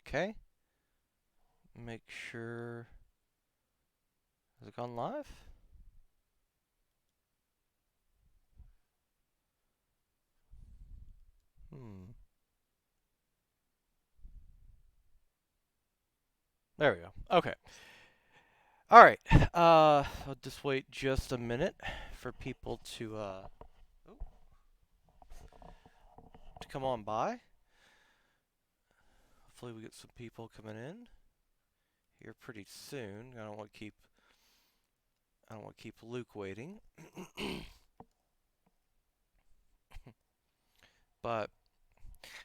Okay. Make sure. Has it gone live? Hmm. There we go. Okay. All right. I'll just wait just a minute for people to come on by. Hopefully we get some people coming in here pretty soon. I don't want to keep Luke waiting. But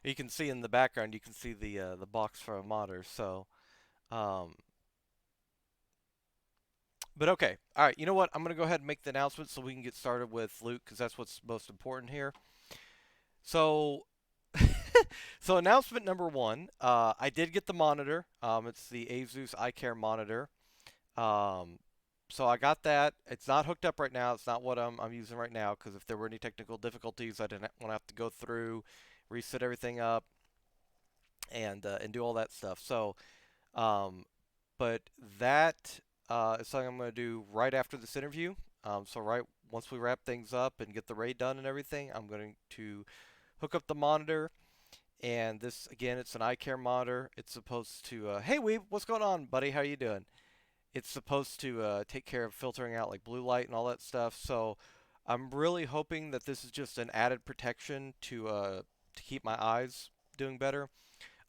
you can see in the background, you can see the box for a monitor. So, um, but okay, all right. You know what? I'm gonna go ahead and make the announcement so we can get started with Luke because that's what's most important here. So, so announcement number one. I did get the monitor. It's the Asus iCare monitor. Um, so I got that. It's not hooked up right now. It's not what I'm using right now because if there were any technical difficulties, I didn't want to have to go through, reset everything up, and do all that stuff. So, um, but that is something I'm going to do right after this interview. So right once we wrap things up and get the raid done and everything, I'm going to hook up the monitor. And this again, it's an eye care monitor. It's supposed to, hey Weeb, what's going on, buddy? How you doing? It's supposed to take care of filtering out like blue light and all that stuff. So I'm really hoping that this is just an added protection to keep my eyes doing better.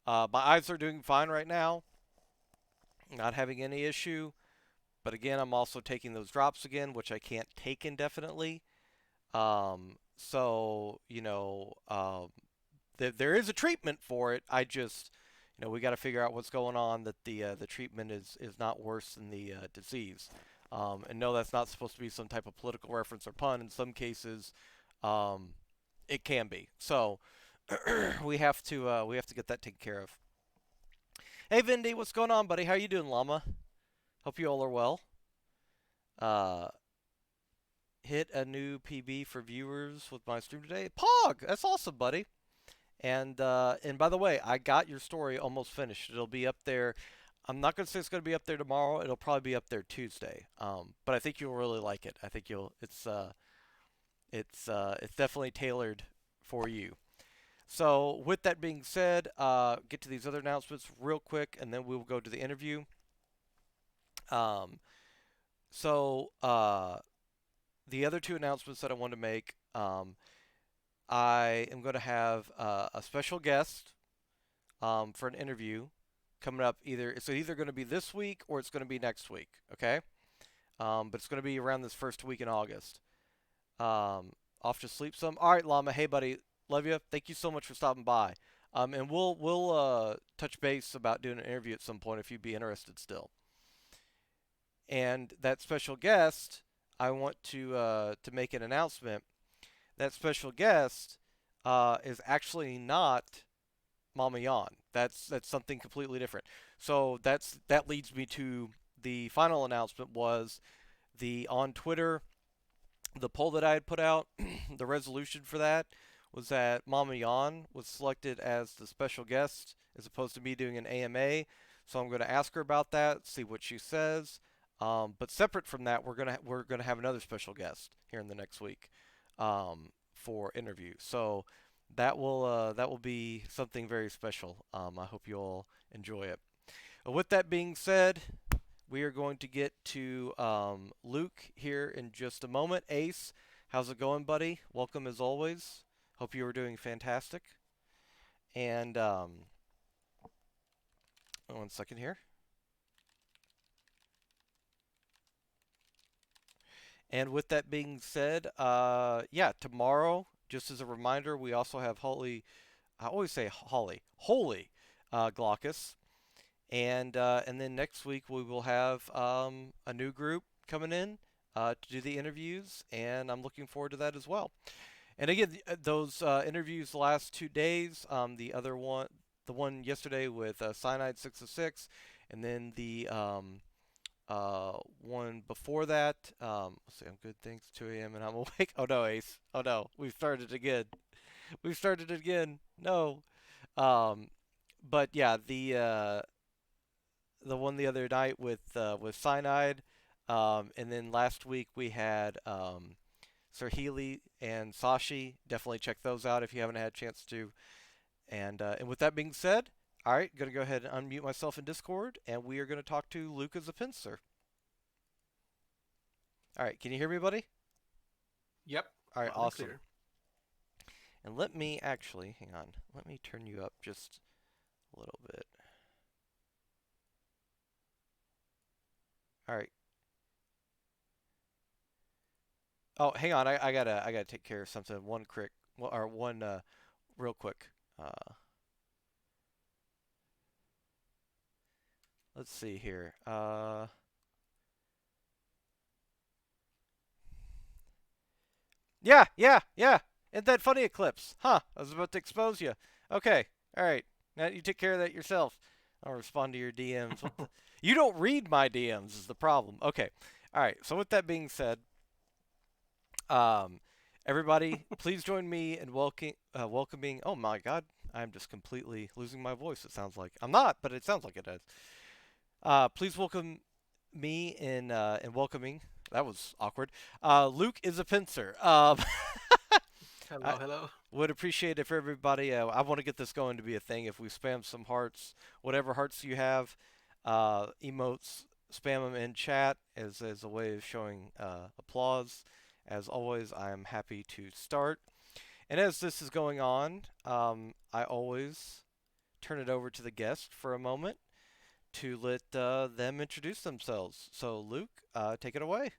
My eyes are doing fine right now, not having any issue. But again, I'm also taking those drops again, which I can't take indefinitely. So there is a treatment for it. I just, we got to figure out what's going on. That the treatment is not worse than the disease. And no, that's not supposed to be some type of political reference or pun. In some cases, um, it can be. So we have to get that taken care of. Hey, Vindy, what's going on, buddy? How you doing, Llama? Hope you all are well. Uh, Hit a new PB for viewers with my stream today. Pog, that's awesome, buddy. And by the way, I got your story almost finished. It'll be up there. I'm not gonna say it's gonna be up there tomorrow. It'll probably be up there Tuesday. But I think you'll really like it. I think you'll. It's definitely tailored for you. So with that being said, get to these other announcements real quick, and then we'll go to the interview. Um, so the other two announcements that I want to make. I am going to have a special guest for an interview coming up. It's either going to be this week or it's going to be next week. Okay, but it's going to be around this first week in August. Off to sleep some. All right, Llama. Hey, buddy. Love you. Thank you so much for stopping by. And we'll touch base about doing an interview at some point if you'd be interested still. And that special guest, I want to make an announcement. That special guest is actually not Mama Yan. That's something completely different. So that leads me to the final announcement was the on Twitter the poll that I had put out. The resolution for that was that Mama Yan was selected as the special guest as opposed to me doing an AMA. So I'm going to ask her about that, see what she says. But separate from that, we're gonna have another special guest here in the next week for interview. So that will be something very special. I hope you all enjoy it. With that being said, we are going to get to Luke here in just a moment. Ace, how's it going, buddy? Welcome as always. Hope you are doing fantastic. And one second here. And with that being said, yeah, tomorrow, just as a reminder, we also have I always say Holy Glaucus. And then next week we will have a new group coming in to do the interviews, and I'm looking forward to that as well. And again, those interviews the last 2 days, the one yesterday with Cyanide 606, and then the One before that, let's see, I'm good. Thanks, 2 a.m. and I'm awake. Oh no, Ace. Oh no, we've started again. We've started again. No. Um, but yeah, the one the other night with Cyanide, and then last week we had Sir Healy and Sashi. Definitely check those out if you haven't had a chance to. And with that being said, all right, gonna go ahead and unmute myself in Discord, and we are gonna talk to Lukeisapinsir. All right, can you hear me, buddy? Yep, All right, loud and awesome. clear. And let me actually, hang on, let me turn you up just a little bit. All right. Oh, hang on, I gotta take care of something. One quick, or one real quick. Uh, let's see here. Yeah, yeah, yeah. Isn't that funny, Eclipse? Huh? I was about to expose you. Okay, all right. Now you take care of that yourself. I'll respond to your DMs. What the? You don't read my DMs is the problem. Okay, all right. So with that being said, um, everybody, please join me in welcoming. Oh my God, I'm just completely losing my voice. It sounds like I'm not, but it sounds like it is. Please welcome me in welcoming. That was awkward. Luke is a pincer. I Hello, hello. would appreciate if everybody. I want to get this going to be a thing. If we spam some hearts, whatever hearts you have, emotes, spam them in chat as a way of showing applause. As always, I am happy to start. And as this is going on, I always turn it over to the guest for a moment to let them introduce themselves. So, Luke, take it away.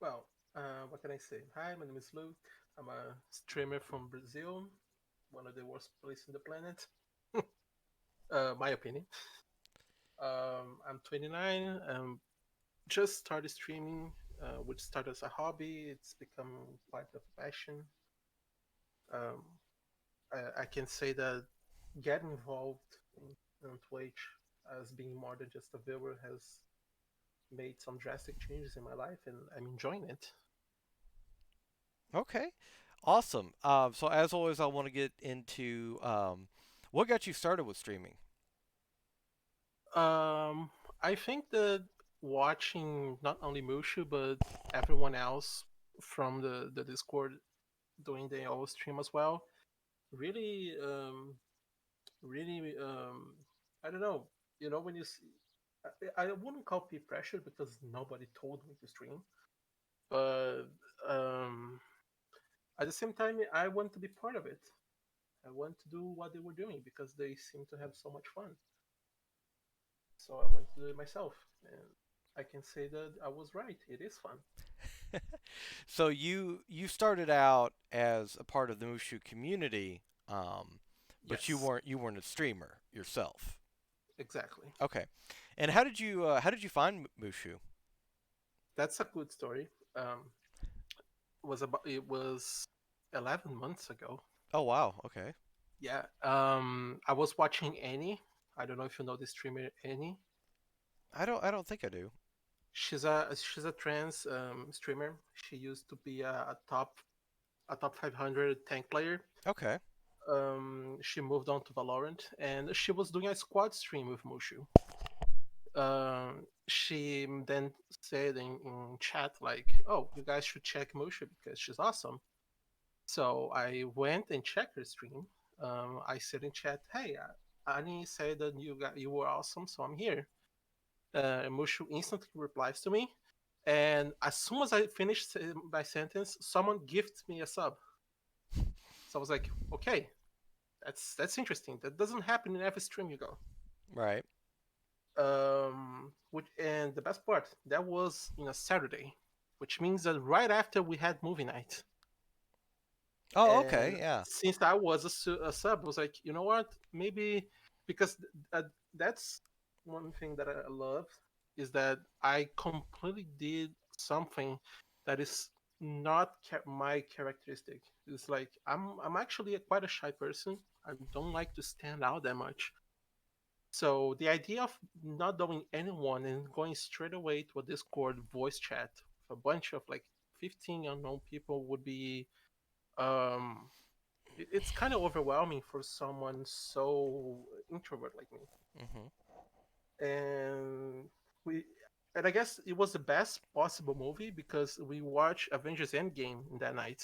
Well, what can I say? Hi, my name is Luke. I'm a streamer from Brazil, one of the worst places on the planet. My opinion. I'm 29. Just started streaming, which started as a hobby. It's become quite a passion. Um, I can say that getting involved in Twitch as being more than just a viewer has made some drastic changes in my life, and I'm enjoying it. Okay, awesome. So, as always, I want to get into what got you started with streaming. Um, I think that watching not only Mushu but everyone else from the Discord doing the all stream as well really really I don't know, when you see, I wouldn't call peer pressure because nobody told me to stream, but um at the same time I want to be part of it. I want to do what they were doing because they seem to have so much fun. So I went to do it myself, and I can say that I was right. It is fun. So you started out as a part of the Mushu community, but Yes, you weren't a streamer yourself. exactly. Okay, and how did you find Mushu? That's a good story. It was 11 months ago. Oh wow, okay. Yeah. I was watching Annie. I don't know if you know the streamer Annie. I don't think I do. She's a trans streamer. She used to be a top 500 tank player. Okay. She moved on to Valorant, and she was doing a squad stream with Mushu. She then said in chat like, "Oh, you guys should check Mushu because she's awesome." So I went and checked her stream. I said in chat, "Hey, Annie said that you were awesome, so I'm here." Mushu instantly replies to me, and as soon as I finished my sentence, someone gifted me a sub. So I was like, "Okay, that's interesting. That doesn't happen in every stream you go." Right. And the best part, that was in a Saturday, which means that right after we had movie night. Oh, And okay. Yeah. since I was a sub, I was like, you know what? Maybe because that's one thing that I love is that I completely did something that is not my characteristic. It's like I'm actually quite a shy person. I don't like to stand out that much. So the idea of not knowing anyone and going straight away to a Discord voice chat with a bunch of like 15 unknown people would be um it's kind of overwhelming for someone so introvert like me. Hmm. And we and I guess it was the best possible movie because we watched Avengers Endgame in that night,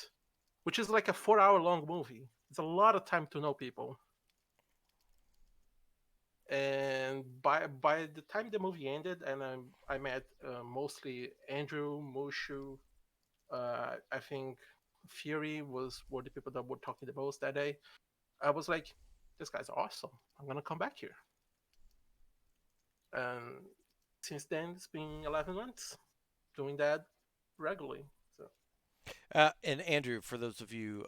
which is like a 4 hour long movie. It's a lot of time to know people. And by the time the movie ended, and I met mostly Andrew, Mushu, I think Fury were the people that were talking the most that day. I was like, this guy's awesome. I'm gonna come back here. And since then, it's been 11 months doing that regularly. So And Andrew, for those of you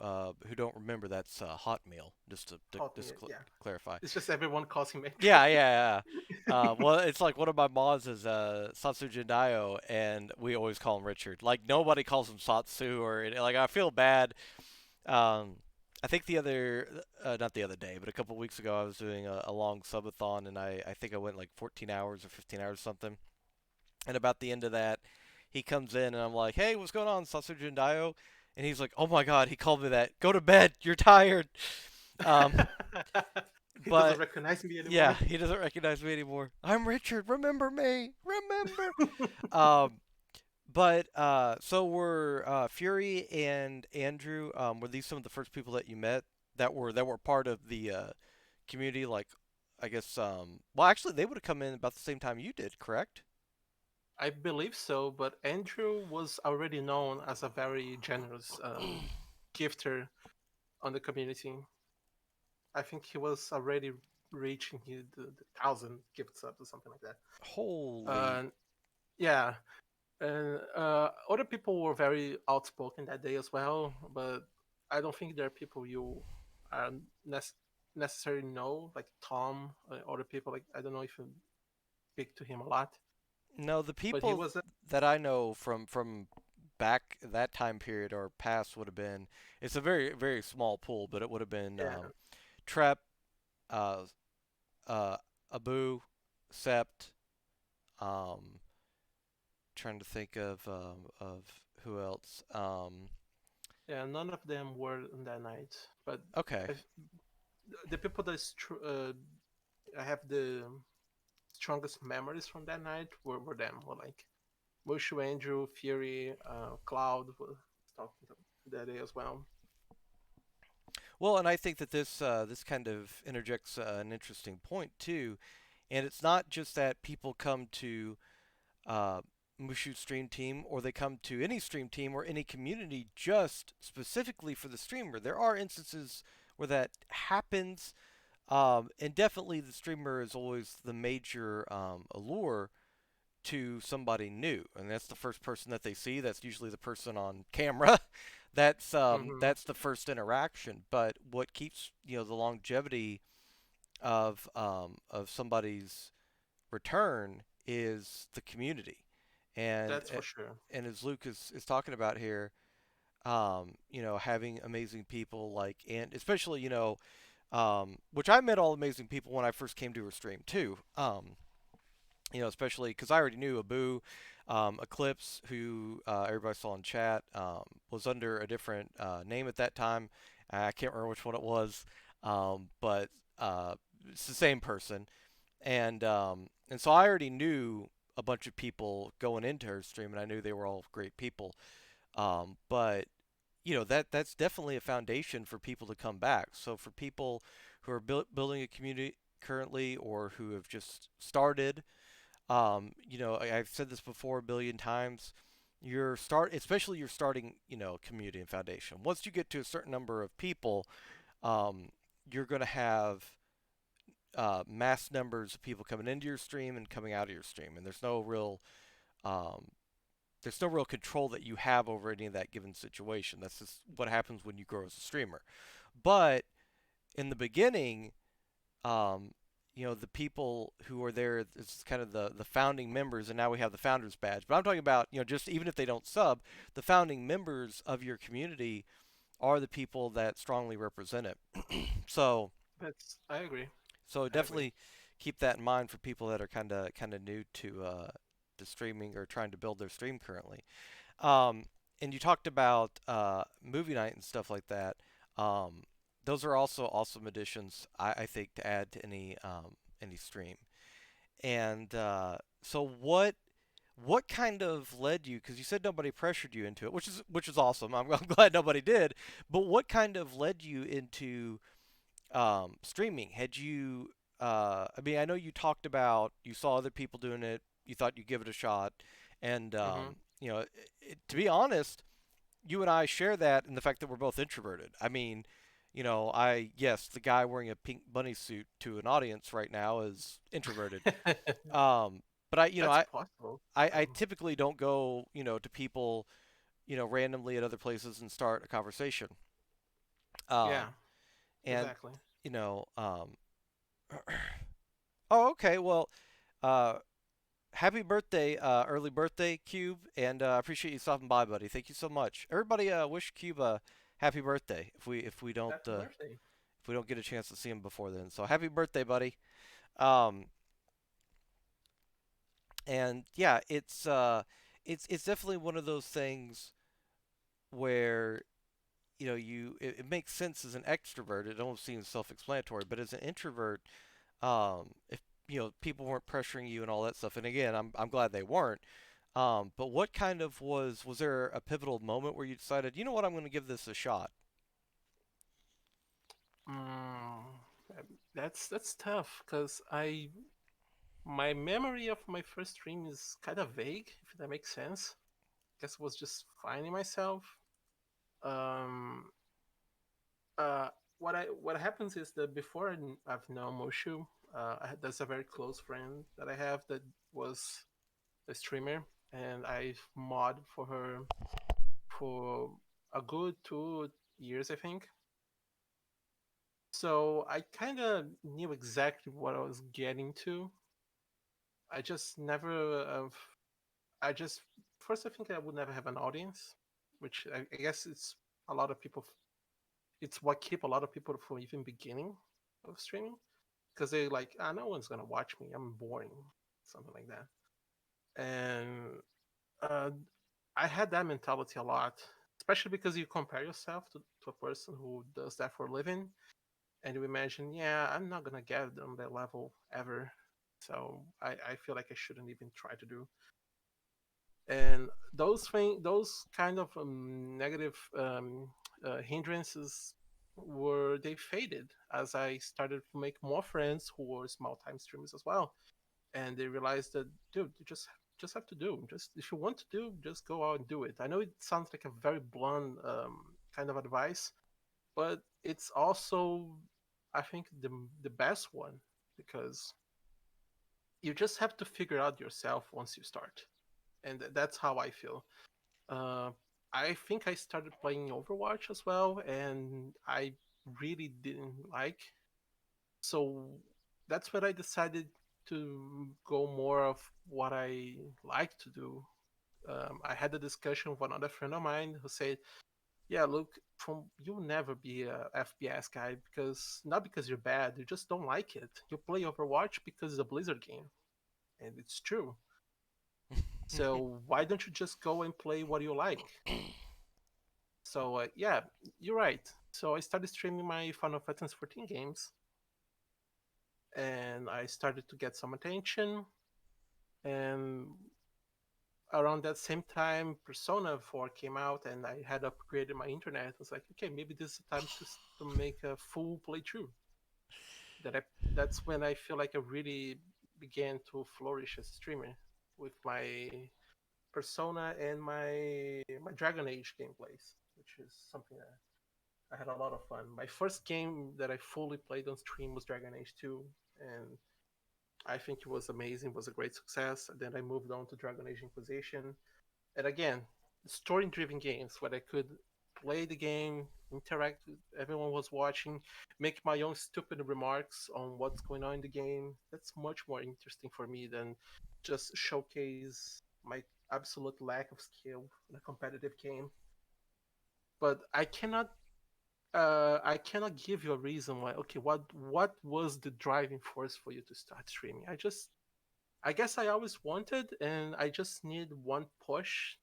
who don't remember, that's Hot Meal. Just to help me, just yeah. clarify. It's just everyone calls him Andrew. Yeah, yeah, yeah. Well, it's like one of my mods is Satsu Jindayo, and we always call him Richard. Like nobody calls him Satsu, or like I feel bad. Um, I think not the other day, but a couple weeks ago, I was doing a long subathon, and I think I went like 14 hours or 15 hours or something. And about the end of that, he comes in, and I'm like, "Hey, what's going on, Satsu Jindayo?" And he's like, "Oh my God, he called me that. Go to bed. You're tired." Um, He doesn't but recognize me yeah, anymore. he doesn't recognize me anymore. I'm Richard. Remember me. Remember. Um, so were Fury and Andrew? Were these some of the first people that you met that were part of the community? Like, I guess. Well, actually, they would have come in about the same time you did, correct? I believe so, but Andrew was already known as a very generous gifter on the community. I think he was already reaching the 1,000 gift subs or something like that. Holy. Uh, yeah, and other people were very outspoken that day as well, but I don't think there are people you are nec- necessarily know, like Tom, other people. Like I don't know if you speak to him a lot, No, the but he people was a that I know from back that time period or past would have been. It's a very very small pool, but it would have been yeah. Trep, uh, uh, Abu, Sept. Um, Trying to think of who else. Yeah, none of them were on that night, but Okay. I, the people I have the strongest memories from that night were them. Were like Mushu, Andrew, Fury, Cloud was talking that day as well. Well, and I think that this kind of interjects an interesting point too, and it's not just that people come to uh, Mushu Stream Team or they come to any stream team or any community just specifically for the streamer. There are instances where that happens, and definitely the streamer is always the major allure to somebody new, and that's the first person that they see. That's usually the person on camera. Hmm. That's the first interaction. But what keeps the longevity of somebody's return is the community, and That's for sure. as Luke is talking about here, having amazing people like, and especially which I met all amazing people when I first came to her stream too. Especially because I already knew Abu, Eclipse, who everybody saw in chat, was under a different name at that time. I can't remember which one it was, but it's the same person, and so I already knew a bunch of people going into her stream, and I knew they were all great people. But that's definitely a foundation for people to come back. So for people who are building a community currently or who have just started, I've said this before a billion times. Especially your starting, community and foundation. Once you get to a certain number of people, um, you're going to have mass numbers of people coming into your stream and coming out of your stream, and um, there's no real control that you have over any of that given situation. That's just what happens when you grow as a streamer. But in the beginning, um, the people who are there is kind of the founding members, and now we have the founders badge. But I'm talking about, just even if they don't sub, the founding members of your community are the people that strongly represent it. So, I agree. so I agree. definitely keep that in mind for people that are kind of new to streaming or trying to build their stream currently. Um, and you talked about movie night and stuff like that. Um, those are also awesome additions, I think, to add to any stream. And so what kind of led you? Because you said nobody pressured you into it, which is awesome. I'm glad nobody did. But what kind of led you into streaming? Had you? I mean, I know you talked about you saw other people doing it. You thought you'd give it a shot, and Mm-hmm. to be honest, you and I share that in the fact that we're both introverted. I mean, I yes, the guy wearing a pink bunny suit to an audience right now is introverted. But I, That's possible. I typically don't go, to people, randomly at other places and start a conversation. Yeah, Um, and exactly. you know, oh, okay, well, uh, happy birthday, early birthday, Cube, and I appreciate you stopping by, buddy. Thank you so much. Everybody, wish Cube a happy birthday Happy birthday. if we don't get a chance to see him before then. So happy birthday, buddy. Um, and yeah, it's definitely one of those things where it makes sense as an extrovert. It almost seems self-explanatory, but as an introvert, if people weren't pressuring you and all that stuff, and again, I'm glad they weren't. But what kind of was there a pivotal moment where you decided, you know what, I'm going to give this a shot? Mm, that's tough because I my memory of my first stream is kind of vague, if that makes sense. Guess it was just finding myself. Um, what happens is that before I've known Moshu, there's a very close friend that I have that was a streamer, and I've mod for her for a good 2 years, I think. So I kind of knew exactly what I was getting to. I just never, I just first I think I would never have an audience, which I guess it's a lot of people. It's what keep a lot of people from even beginning of streaming because they like, ah, no one's gonna watch me. I'm boring, something like that. And uh, I had that mentality a lot, especially because you compare yourself to a person who does that for a living, and you imagine, yeah, I'm not gonna get on that level ever. So I feel like I shouldn't even try to do. And those kind of negative hindrances were they faded as I started to make more friends who were small time streamers as well, and they realized that, dude, you just have to do, just if you want to do, just go out and do it. I know it sounds like a very blunt kind of advice, but it's also, I think, the best one because you just have to figure out yourself once you start, and that's how I feel. Uh, I think I started playing Overwatch as well, and I really didn't like. So that's when I decided to go more of what I like to do. I had a discussion with another friend of mine who said, "Yeah, look, from you'll never be a FPS guy because not because you're bad, you just don't like it. You play Overwatch because it's a Blizzard game, and it's true. So why don't you just go and play what you like?" So yeah, you're right. So I started streaming my Final Fantasy 14 games, and I started to get some attention. And around that same time, Persona 4 came out, and I had upgraded my internet. I was like, okay, maybe this is the time to make a full playthrough. That I that's when I feel like I really began to flourish as a streamer with my Persona and my Dragon Age gameplays, which is something that I had a lot of fun. My first game that I fully played on stream was Dragon Age 2, and I think it was amazing. It was a great success. And then I moved on to Dragon Age Inquisition, and again, story-driven games where I could play the game, interact with everyone was watching, make my own stupid remarks on what's going on in the game. That's much more interesting for me than just showcase my absolute lack of skill in a competitive game. But I cannot give you a reason why. Okay, what was the driving force for you to start streaming? I guess I always wanted, and I just need one push,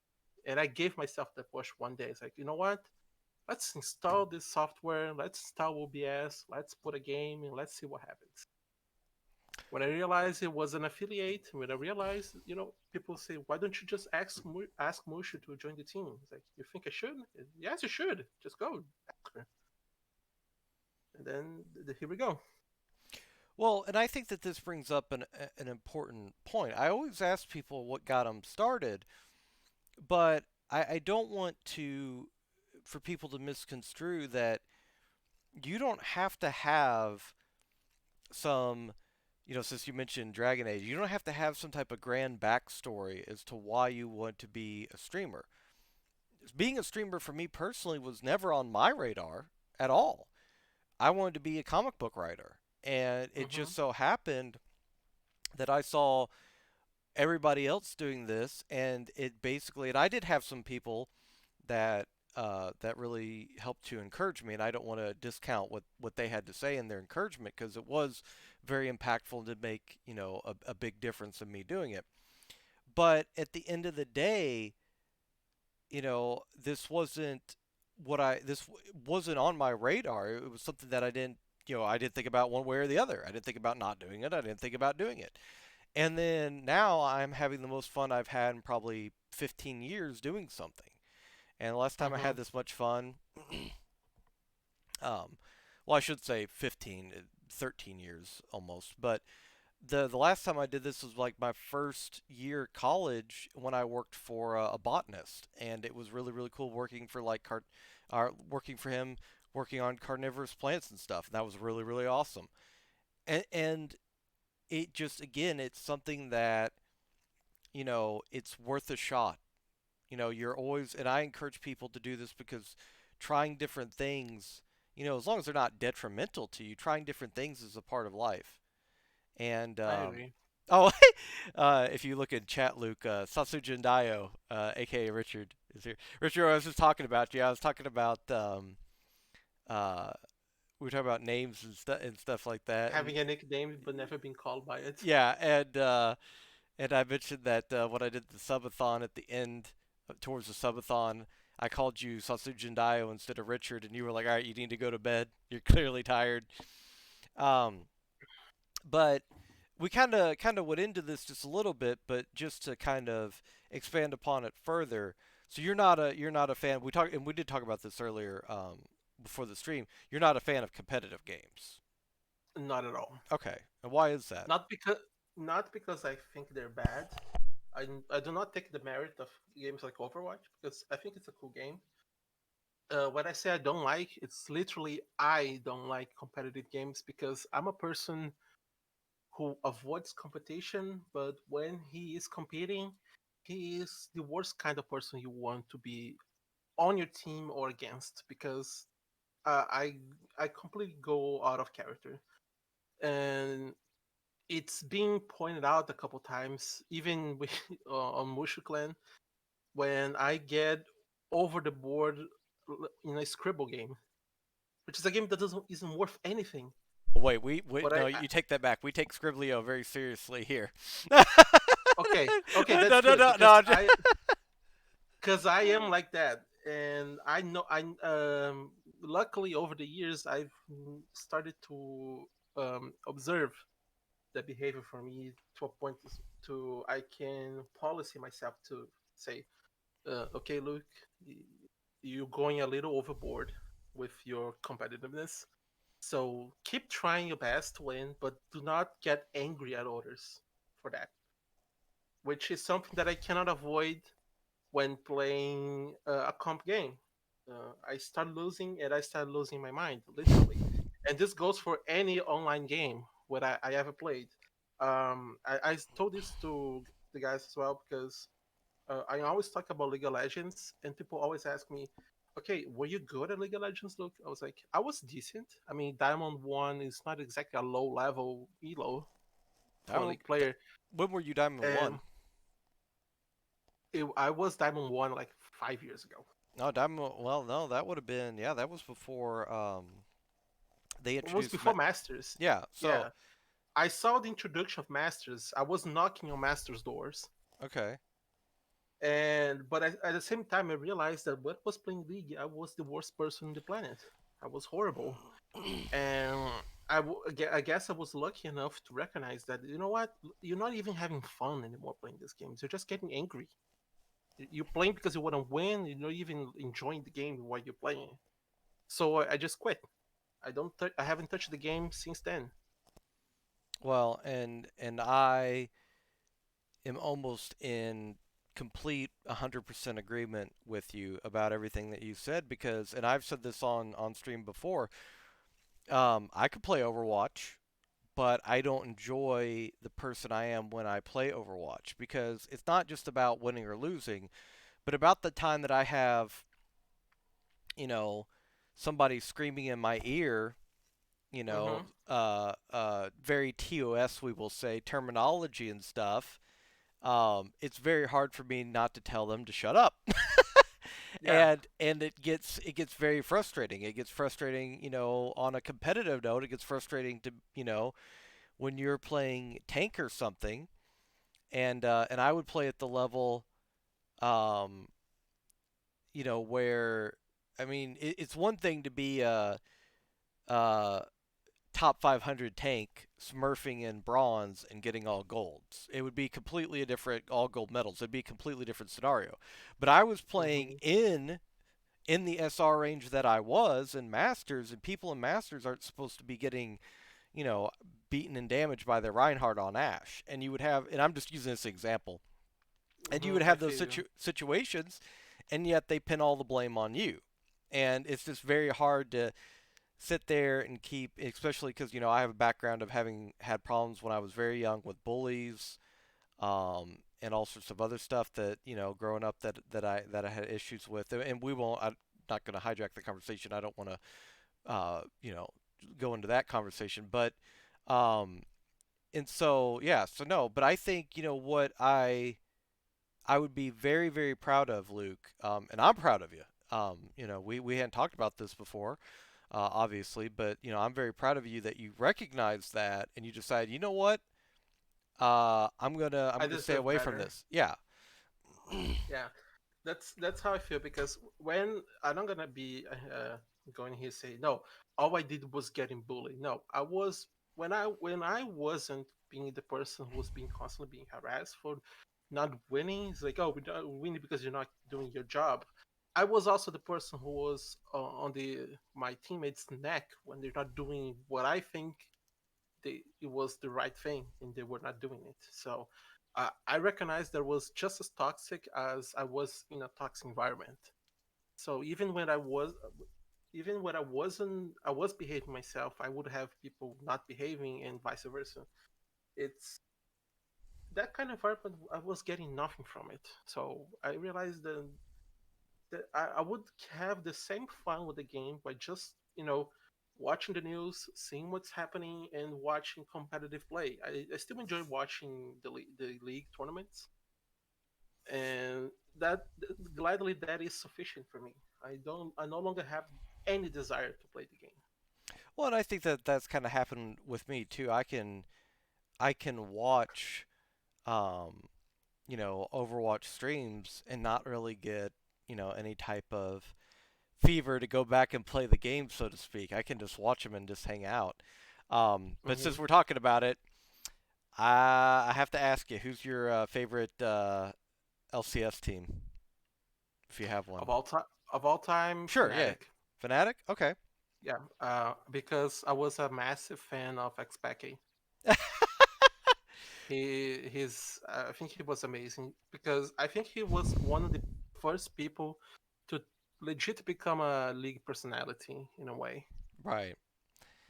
and I gave myself the push one day. It's like, you know what? Let's install this software. Let's install OBS. Let's put a game, and let's see what happens. When I realized it was an affiliate, when I realized, people say, why don't you just ask Mushu to join the team? It's like, you think I should? Yes, you should. Just go. Ask her. And then here we go. Well, and I think that this brings up an important point. I always ask people what got them started, but I don't want to for people to misconstrue that you don't have to have some, since you mentioned Dragon Age, you don't have to have some type of grand backstory as to why you want to be a streamer. Being a streamer for me personally was never on my radar at all. I wanted to be a comic book writer, and it Mm-hmm. just so happened that I saw everybody else doing this, and and I did have some people that that really helped to encourage me, and I don't want to discount what they had to say in their encouragement because it was very impactful to make a big difference in me doing it. But at the end of the day, this wasn't on my radar. It was something that I didn't think about one way or the other. I didn't think about not doing it. I didn't think about doing it. And then now I'm having the most fun I've had in probably 15 years doing something. And the last time I Mm-hmm. had this much fun, um, well, I should say 15, 13 years almost. But the last time I did this was like my first year at college when I worked for a botanist, and it was really really cool working for working for him, working on carnivorous plants and stuff. And that was really really awesome. And it just again, it's something that it's worth a shot. You're always, and I encourage people to do this because trying different things, as long as they're not detrimental to you, trying different things is a part of life. And I agree. oh, if you look in chat, Luke, Sasuke Dio, aka Richard, is here. Richard, I was just talking about you. I was talking about uh, we were talking about names and stuff like that, and Having a nickname but never being called by it. yeah, and I mentioned that when I did the subathon at the end, towards the subathon, I called you Sasuke Dio instead of Richard, and you were like, "All right, you need to go to bed. You're clearly tired." Um, but we kind of went into this just a little bit, but just to kind of expand upon it further. So you're not a fan. We did talk about this earlier before the stream. You're not a fan of competitive games. Not at all. Okay, and why is that? Not because not because I think they're bad. I do not take the merit of games like Overwatch because I think it's a cool game. When I say I don't like, it's literally I don't like competitive games because I'm a person who avoids competition, but when he is competing, he is the worst kind of person you want to be on your team or against because uh, I I completely go out of character, and it's been pointed out a couple times, even with, on Mushu Clan, when I get over the board in a Scribble game, which is a game that doesn't isn't worth anything. Wait, we But no, you take that back. We take Scriblio very seriously here. okay, that's No, no, good no, no. because I am like that, and I know luckily over the years I've started to observe the behavior for me to a point to I can policy myself to say, okay, Luke, you're going a little overboard with your competitiveness. So keep trying your best to win, but do not get angry at others for that, which is something that I cannot avoid when playing a comp game. I start losing and I start losing my mind, literally. And this goes for any online game what I ever played. I told this to the guys as well because I always talk about League of Legends, and people always ask me, "Okay, were you good at League of Legends?" Look, I was like, I was decent. I mean, Diamond One is not exactly a low level elo for a Diamond, League player. when were you Diamond Um, One? I was Diamond One like 5 years ago. No, Diamond. Well, no, that would have been yeah. That was before they It was introduced. before Masters. Yeah. So Yeah, I saw the introduction of Masters. I was knocking on Masters doors, okay. and but at the same time, I realized that when I was playing League, I was the worst person on the planet. I was horrible, and I guess I was lucky enough to recognize that you know what, you're not even having fun anymore playing these games. You're just getting angry. You're playing because you want to win. You're not even enjoying the game while you're playing. So I just quit. I haven't touched the game since then. Well, and I am almost in complete 100% agreement with you about everything that you said because and I've said this on stream before. I could play Overwatch, but I don't enjoy the person I am when I play Overwatch because it's not just about winning or losing, but about the time that I have, you know, somebody screaming in my ear, Mm-hmm. very TOS, we will say, terminology and stuff. It's very hard for me not to tell them to shut up. Yeah. And it gets very frustrating. It gets frustrating, on a competitive note. It gets frustrating to when you're playing tank or something, and I would play at the level, um, where I mean it's one thing to be a top 500 tank smurfing in bronze and getting all golds. It would be completely a different all gold medals. It'd be a completely different scenario. But I was playing Mm-hmm. in the SR range that I was in Masters, and people in Masters aren't supposed to be getting, you know, beaten and damaged by their Reinhardt on Ash. And you would have, and I'm just using this example, and you would Mm-hmm. I have those feel you. situations, and yet they pin all the blame on you. And it's just very hard to sit there and keep, especially because I have a background of having had problems when I was very young with bullies, and all sorts of other stuff that growing up that I had issues with, and we won't. I'm not going to hijack the conversation. I don't want to, go into that conversation, but um, and so yeah, so no, but I think what I would be very very proud of Luke, and I'm proud of you. We hadn't talked about this before, obviously, but I'm very proud of you that you recognize that and you decide, you know what, I'm I gonna stay deserve away from better. this. Yeah. Yeah, that's how I feel because when I'm not gonna be going here say no, all I did was getting bullied. No, I was when I wasn't being the person who was being constantly being harassed for not winning. It's like, oh, we're not winning because you're not doing your job. I was also the person who was on the my teammates' neck when they're not doing what I think it was the right thing and they were not doing it. So I recognized that was just as toxic as I was in a toxic environment. So even when I wasn't, I was behaving myself. I would have people not behaving and vice versa. It's that kind of environment. I was getting nothing from it. So I realized that I would have the same fun with the game by just watching the news, seeing what's happening, and watching competitive play. I still enjoy watching the league tournaments, and that gladly that is sufficient for me. I no longer have any desire to play the game. Well, and I think that that's kind of happened with me too. I can watch, um, Overwatch streams and not really get, any type of fever to go back and play the game, so to speak. I can just watch them and just hang out. But Hmm. since we're talking about it, I have to ask you, who's your favorite LCS team, if you have one? Of all time, Sure, yeah. Fnatic. Fnatic? Okay. Yeah, because I was a massive fan of Xpeke. I think he was amazing because I think he was one of the first people to legit become a league personality in a way. Right.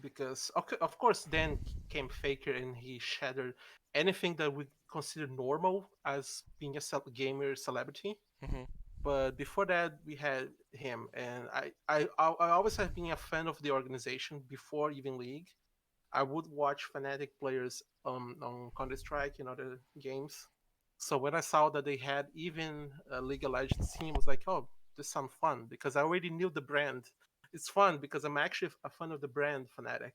Because of course then came Faker and he shattered anything that we consider normal as being a gamer celebrity. Hmm. But before that we had him, and I always have been a fan of the organization before even league. I would watch Fnatic players on Counter Strike and other games. So when I saw that they had even a League of Legends team, I was like, oh. this sounds fun because I already knew the brand. It's fun because I'm actually a fan of the brand Fnatic,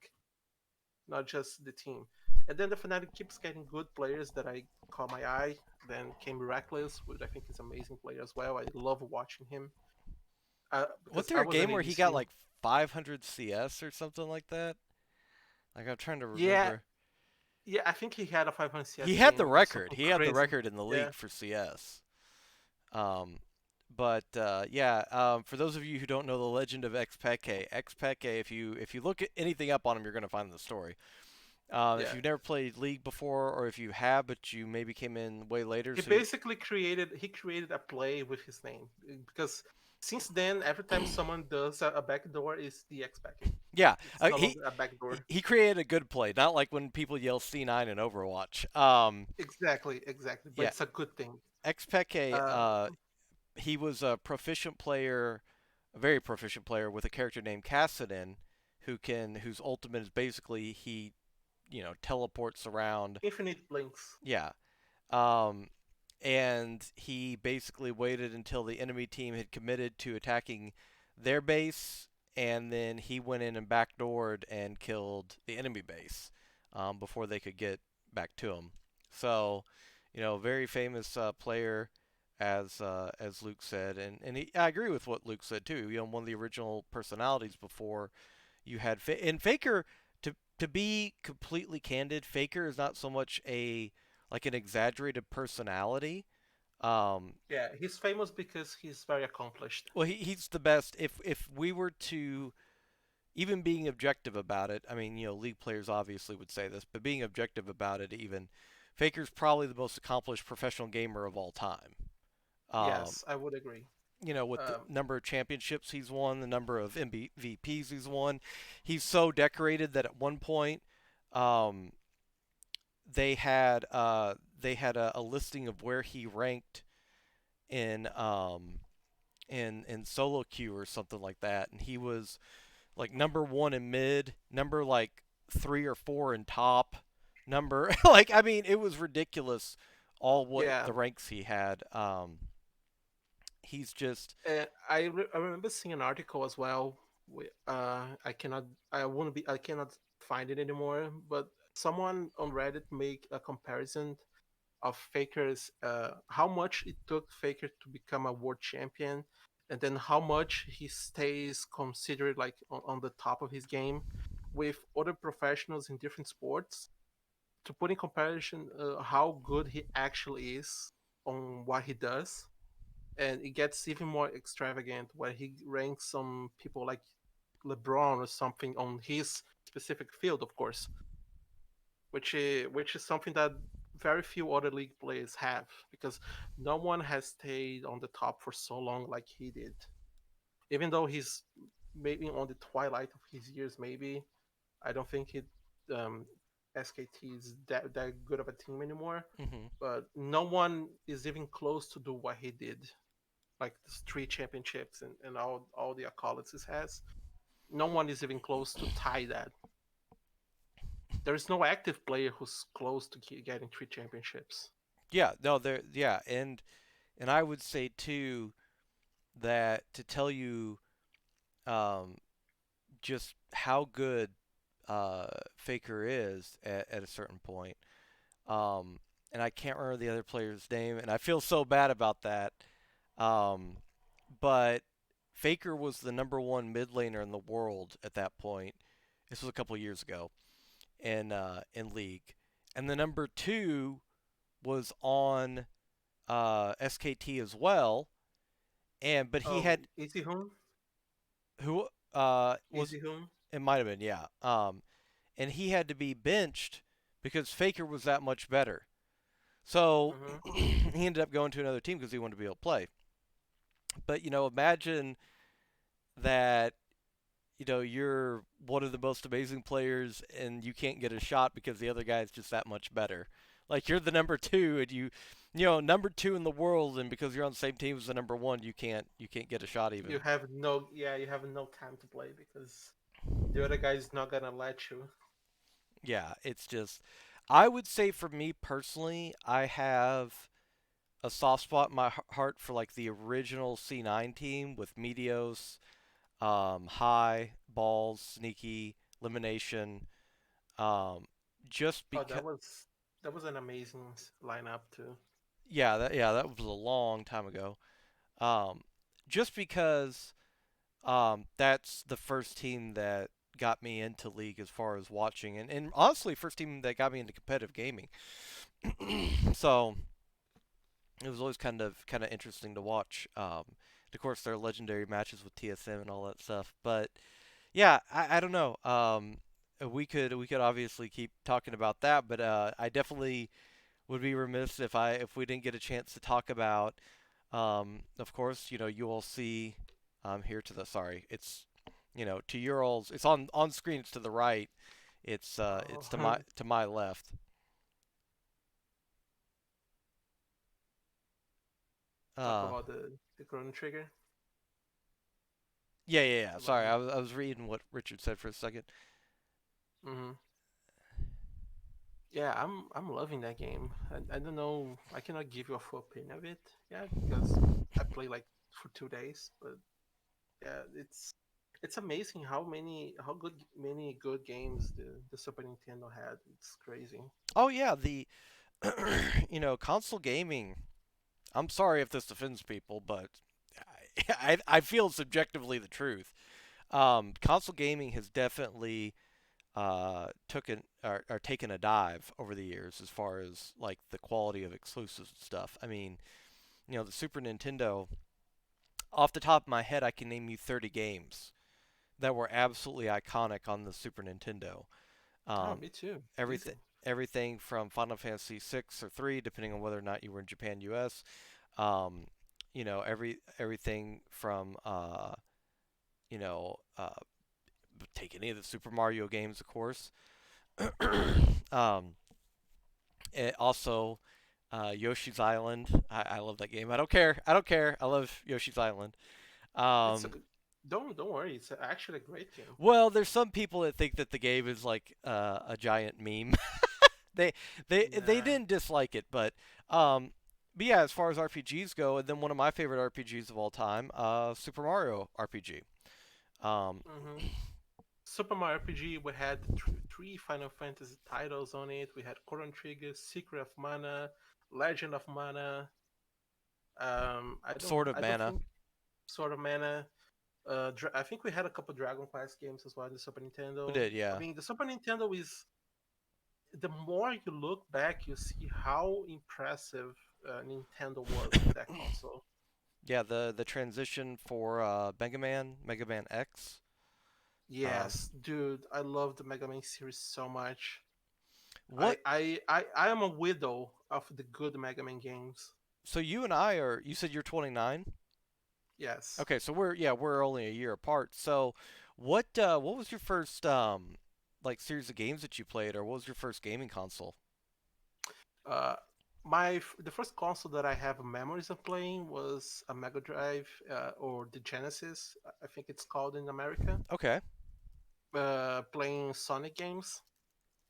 not just the team. And then the Fnatic keeps getting good players that I caught my eye. Then came Reckless, which I think is an amazing player as well. I love watching him Wasn't because there I a was an game where he got ADC. like 500 CS or something like that? Like I'm trying to Yeah, remember. yeah, I think he had a 500 He CS had the game. It was record. something He had the crazy. record in the Yeah, league for CS. Um, but yeah, for those of you who don't know the legend of Xpeke, if you look at anything up on him, you're going to find the story. If yeah. you've never played League before, or if you have but you maybe came in way later, He so you, basically created a play with his name because since then, every time someone does a backdoor, is the X packing. yeah, It's no he longer a backdoor. he created a good play, not like when people yell C9 in Overwatch. Exactly, exactly. But Yeah, it's a good thing. Xpeke, Uh, he was a proficient player, a very proficient player with a character named Cassidin, whose ultimate is basically he, teleports around. Infinite Blinks. Yeah. Um, and he basically waited until the enemy team had committed to attacking their base, and then he went in and backdoored and killed the enemy base before they could get back to him. So, very famous player, as Luke said, and I agree with what Luke said too. One of the original personalities before you had and Faker. To be completely candid, Faker is not so much a like an exaggerated personality. Um, Yeah, he's famous because he's very accomplished. well, he's the best. If we were to even being objective about it, I mean, league players obviously would say this, but being objective about it, even Faker's probably the most accomplished professional gamer of all time. Um, Yes, I would agree. with the Um, number of championships he's won, the number of MVPs he's won, he's so decorated that at one point, um, they had a listing of where he ranked in in solo queue or something like that, and he was like number one in mid, number like 3 or 4 in top, number like I mean it was ridiculous, all what yeah, the ranks he had. He's just I remember seeing an article as well. I cannot, I cannot find it anymore. But someone on Reddit make a comparison of Faker's, how much it took Faker to become a world champion, and then how much he stays considered like on the top of his game with other professionals in different sports. To put in comparison how good he actually is on what he does, and it gets even more extravagant where he ranks some people like LeBron or something on his specific field, of course, which is something that very few other league players have because no one has stayed on the top for so long like he did. Even though he's maybe on the twilight of his years, maybe I don't think it um, SKT is that good of a team anymore. mhm. But no one is even close to do what he did, like the 3 championships and all the accolades he has. No one is even close to tie that. There is no active player who's close to getting 3 championships. Yeah, no, there, yeah, and I would say too that to tell you um, just how good Faker is at a certain point. Um, and I can't remember the other player's name, and I feel so bad about that. Um, but Faker was the number one mid laner in the world at that point. This was a couple years ago in league, and the number two was on SKT as well. And but he Oh, had Easy Home, who was Easy Home. it might have been, yeah. And he had to be benched because Faker was that much better. So Hmm. he ended up going to another team because he wanted to be able to play. But imagine that you're one of the most amazing players and you can't get a shot because the other guy is just that much better. Like you're the number two and number two in the world, and because you're on the same team as the number one, you can't get a shot even. You have no time to play because the other guy is not gonna let you. Yeah, it's just I would say for me personally, I have a soft spot in my heart for like the original C9 team with Meteos, High, Balls, Sneaky, Elimination. Um, just Oh, because, that was an amazing lineup too. yeah, that was a long time ago. Um, just because that's the first team that got me into League as far as watching, and honestly, first team that got me into competitive gaming. So it was always kind of interesting to watch. Of course, there are legendary matches with TSM and all that stuff, but yeah, I don't know. We could obviously keep talking about that, but I definitely would be remiss if we didn't get a chance to talk about. Of course, you all see here to the sorry, it's to your all's. It's on screen. It's to the right. Oh, It's to my left. talk Uh, about the Chrono Trigger. yeah, yeah, yeah. I love Sorry, it. I was reading what Richard said for a second. Hmm. Yeah, I'm loving that game. I don't know. I cannot give you a full opinion of it yet because I played like for 2 days. But yeah, it's amazing how good many good games the Super Nintendo had. It's crazy. Oh yeah, the console gaming. I'm sorry if this offends people, but I feel subjectively the truth. Console gaming has definitely taken a dive over the years as far as like the quality of exclusives and stuff. I mean, the Super Nintendo. Off the top of my head, I can name you 30 games that were absolutely iconic on the Super Nintendo. Oh, Um, me too. everything Easy. everything from Final Fantasy 6 or 3, depending on whether or not you were in Japan, U.S. Um, everything from you know, uh, take any of the Super Mario games, of course. um, Also, Yoshi's Island. I love that game. I don't care. I don't care. I love Yoshi's Island. It's a Um, good. Don't worry. It's actually a great game. well, there's some people that think that the game is like a giant meme. they they Nah. didn't dislike it, um, but yeah, as far as RPGs go, and then one of my favorite RPGs of all time, Super Mario RPG. Um, Hmm. Super Mario RPG. We had three Final Fantasy titles on it. We had Chrono Trigger, Secret of Mana, Legend of Mana. Sword of I don't Mana. think Sword of Mana. I think we had a couple Dragon Quest games as well in the Super We Nintendo. did, I yeah. mean, the Super Nintendo is the more you look back, you see how impressive Nintendo was with that console. Yeah, the transition for Mega Man X. Um, Yes, dude, I love the Mega Man series so much. what? I am a widow of the good Mega Man games. So you and I are. You said you're 29. Yes. Okay, so we're only a year apart. So, what was your first like series of games that you played, or what was your first gaming console? Uh, the first console that I have memories of playing was a Mega Drive or the Genesis, I think it's called in America. Okay, Playing Sonic games,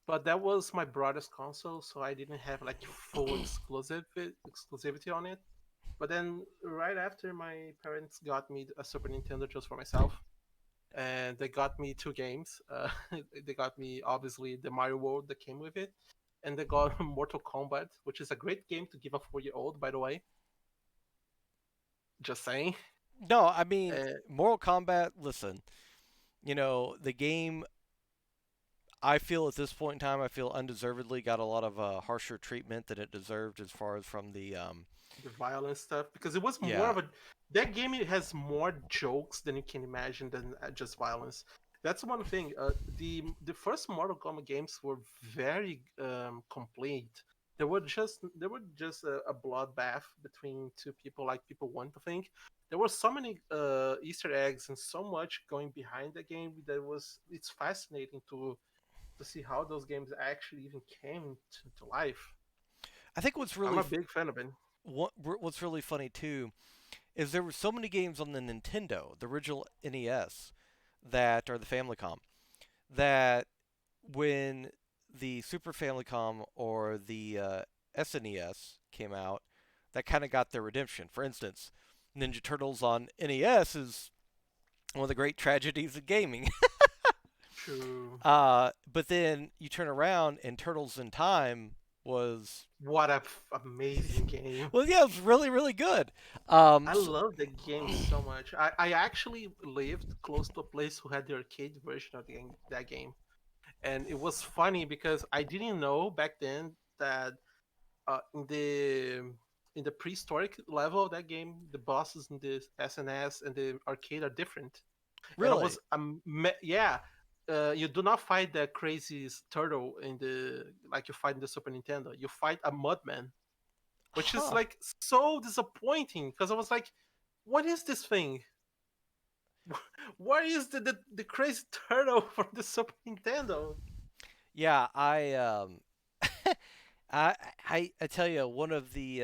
but that was my brother's console, so I didn't have like full exclusivity on it. But then right after my parents got me a Super Nintendo just for myself, and they got me two games. They got me obviously the Mario World that came with it, and they got Mortal Kombat, which is a great game to give a 4-year-old, by the way. Just saying. no, I mean Uh, Mortal Kombat. Listen, the game. I feel at this point in time, I feel undeservedly got a lot of harsher treatment than it deserved as far as from the the violence stuff because it was more yeah. of a that game. It has more jokes than you can imagine than just violence. That's one thing. The first Mortal Kombat games were very complete. They were just a bloodbath between two people, like people want to think. There were so many Easter eggs and so much going behind the game that was it's fascinating to see how those games actually even came to life. I think what's I'm really a big fan of it. what's really funny too is there were so many games on the Nintendo, the original NES, that or the Famicom, that when the Super Famicom or the SNES came out, that kind of got their redemption. For instance, Ninja Turtles on NES is one of the great tragedies of gaming. True. But then you turn around and Turtles in Time was What a amazing game. well, yeah, it was really really good. I So, love the game so much. I actually lived close to a place who had the arcade version of that game. And it was funny because I didn't know back then that in the prehistoric level of that game, the bosses in the SNS and the arcade are different. And I was really, yeah, you do not fight the crazy turtle in the like you fight in the Super Nintendo. You fight a mudman, which is huh? like so disappointing because I was like, what is this thing? Why is the crazy turtle from the Super Nintendo? Yeah, I I tell you one of the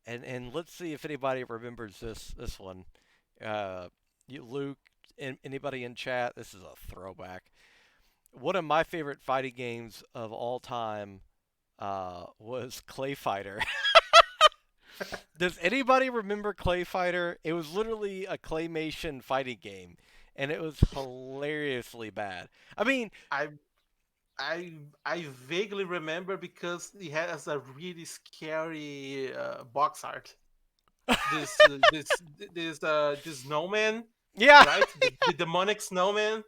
and let's see if anybody remembers this one. Luke, anybody in chat? This is a throwback. One of my favorite fighting games of all time was Clay Fighter. Does anybody remember Clay Fighter? It was literally a claymation fighting game, and it was hilariously bad. I mean, I I vaguely remember because he has a really scary box art. This this snowman, yeah, right? The demonic snowman.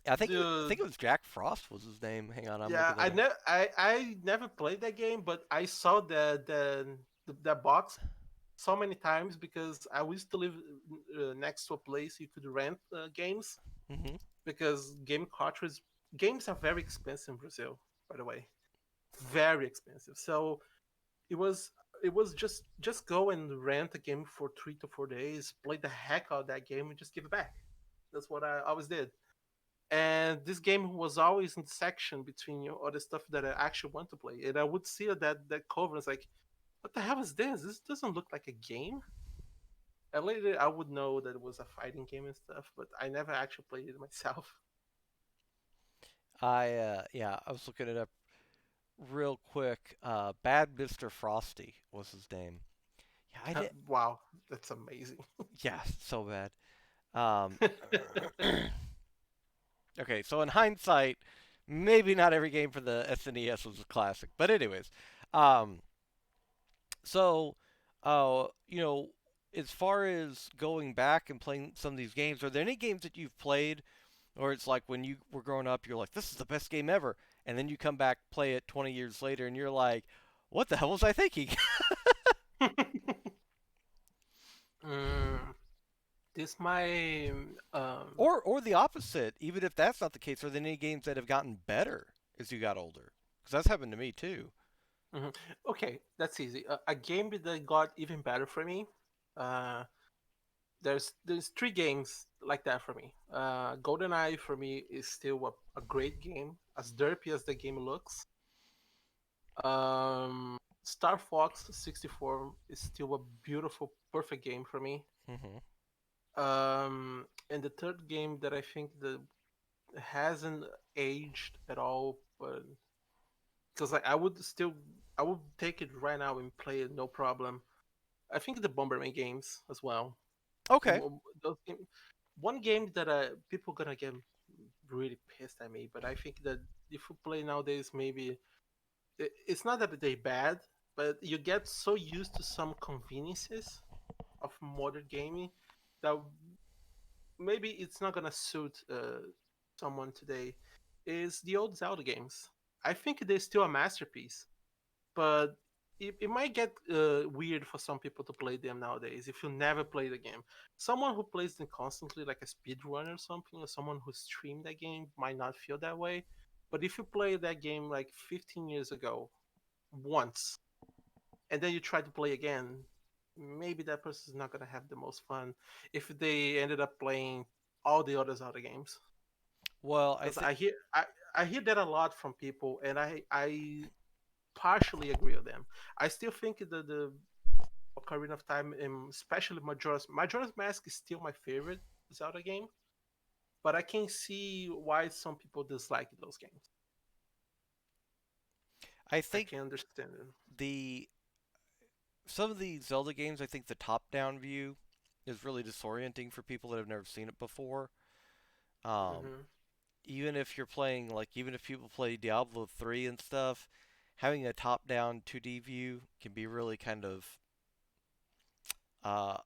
I think Dude, it was Jack Frost was his name. Hang on, I'm yeah, looking that up. I never played that game, but I saw that box so many times because I used to live next to a place you could rent games Hmm. because games are very expensive in Brazil, by the way, very expensive. So it was it was just go and rent a game for 3 to 4 days, play the heck out of that game, and just give it back. That's what I always did. And this game was always in the section between other stuff that I actually want to play. And I would see that cover and it's like, what the hell is this? This doesn't look like a game. And later I would know that it was a fighting game and stuff, but I never actually played it myself. Yeah, I was looking it up real quick. Bad Mr. Frosty was his name. Yeah, I did. Wow, that's amazing. Yeah, so bad. Um, okay, so in hindsight, maybe not every game for the SNES was a classic, but anyways, um, so, you know, as far as going back and playing some of these games, are there any games that you've played, or it's like when you were growing up, you're like, this is the best game ever, and then you come back, play it 20 years later, and you're like, what the hell was I thinking? mm, this my Or the opposite, even if that's not the case, are there any games that have gotten better as you got older? Because that's happened to me too. mhm. Okay, that's easy. A game that got even better for me. Uh, there's three games like that for me. GoldenEye for me is still a great game, as derpy as the game looks. Star Fox 64 is still a beautiful, perfect game for me. Hmm. And the third game that I think that hasn't aged at all, but because like I would take it right now and play it no problem. I think the Bomberman games as well. Okay. Those one game that people gonna get really pissed at me, but I think that if you play nowadays, maybe it's not that they bad, but you get so used to some conveniences of modern gaming that maybe it's not gonna suit someone today. Is the old Zelda games? I think they're still a masterpiece, but it might get weird for some people to play them nowadays if you never play the game. Someone who plays them constantly, like a speedrunner or something, or someone who streamed that game, might not feel that way. But if you play that game like 15 years ago once, and then you try to play again, maybe that person is not gonna have the most fun if they ended up playing all the other games. Well, I Because think I hear that a lot from people, and I partially agree with them. I still think the Ocarina of Time, and especially Majora's Mask, is still my favorite Zelda game. But I can see why some people dislike those games. I I think can understand it. the some of the Zelda games, I think the top-down view is really disorienting for people that have never seen it before. Um, Hmm. even if you're playing like even if people play Diablo 3 and stuff, having a top-down 2D view can be really kind of uh,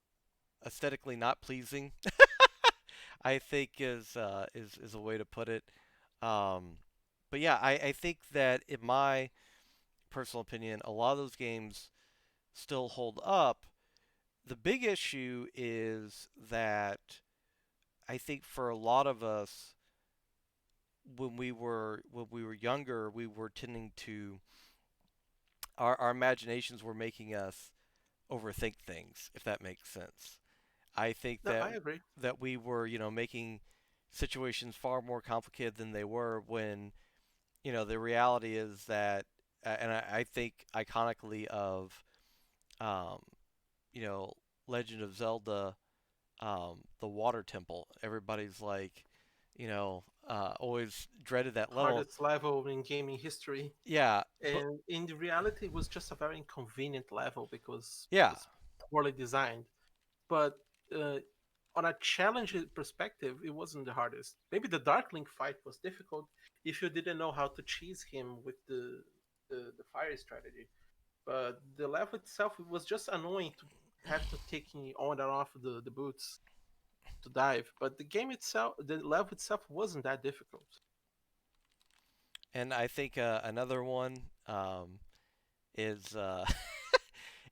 aesthetically not pleasing. I think is a way to put it. Um, but yeah, I think that in my personal opinion, a lot of those games still hold up. The big issue is that I think for a lot of us, when we were younger, we were tending to our imaginations were making us overthink things, if that makes sense. I think No, that I agree. we were, making situations far more complicated than they were when, the reality is that, and I think iconically of, um, you know, Legend of Zelda, the Water Temple. Everybody's like, always dreaded that level. Hardest level in gaming history. Yeah, but And in the reality, it was just a very inconvenient level because it yeah, was poorly designed. But uh, on a challenging perspective, it wasn't the hardest. Maybe the Darkling fight was difficult if you didn't know how to cheese him with the fire strategy. But the level itself, it was just annoying to have to taking on and off the boots to dive. But the game itself, the level itself, wasn't that difficult. and I think another one is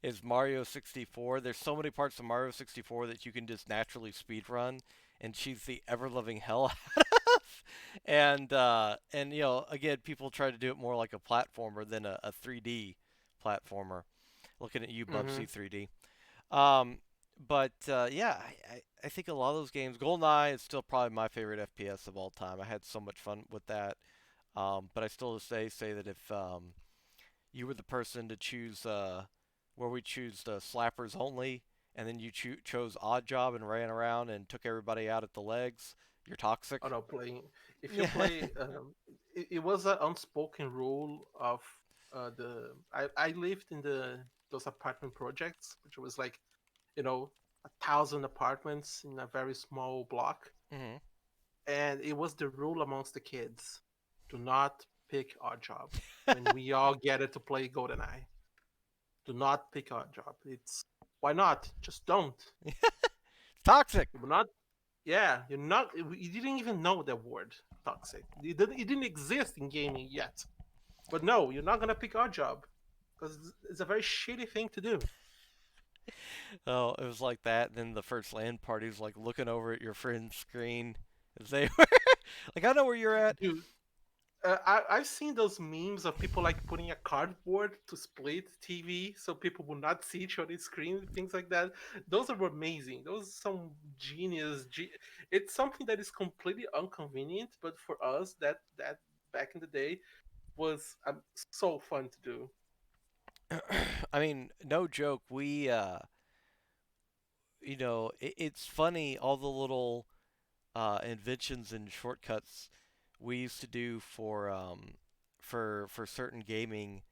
is Mario 64. There's so many parts of Mario 64 that you can just naturally speedrun and cheese the ever loving hell out of. And again, people try to do it more like a platformer than a 3D platformer. Looking at you, Hmm. Bubsy 3D. Um, but yeah, I think a lot of those games. GoldenEye is still probably my favorite FPS of all time. I had so much fun with that. But I still say that if you were the person to choose where we choose the slappers only, and then you chose odd job and ran around and took everybody out at the legs, you're Oh toxic. no, playing. If you Yeah. play, it was an unspoken rule of I lived in those apartment projects, which was like, 1,000 apartments in a very small block, hmm and it was the rule amongst the kids: do not pick odd job when we all gathered to play GoldenEye. Do not pick odd job. It's why not? Just don't. Toxic. You will not. Yeah, you're not. You didn't even know that word toxic. It didn't exist in gaming yet. But no, you're not gonna pick our job because it's a very shitty thing to do. Oh, it was like that. And then the first land party was like looking over at your friend's screen as they were like, I know where you're at. Dude, I've seen those memes of people like putting a cardboard to split TV so people will not see each other's screen, things like that. Those are amazing. Those are some genius. It's something that is completely inconvenient, but for us, that back in the day was so fun to do. I mean, no joke. It's funny all the little inventions and shortcuts we used to do for certain gaming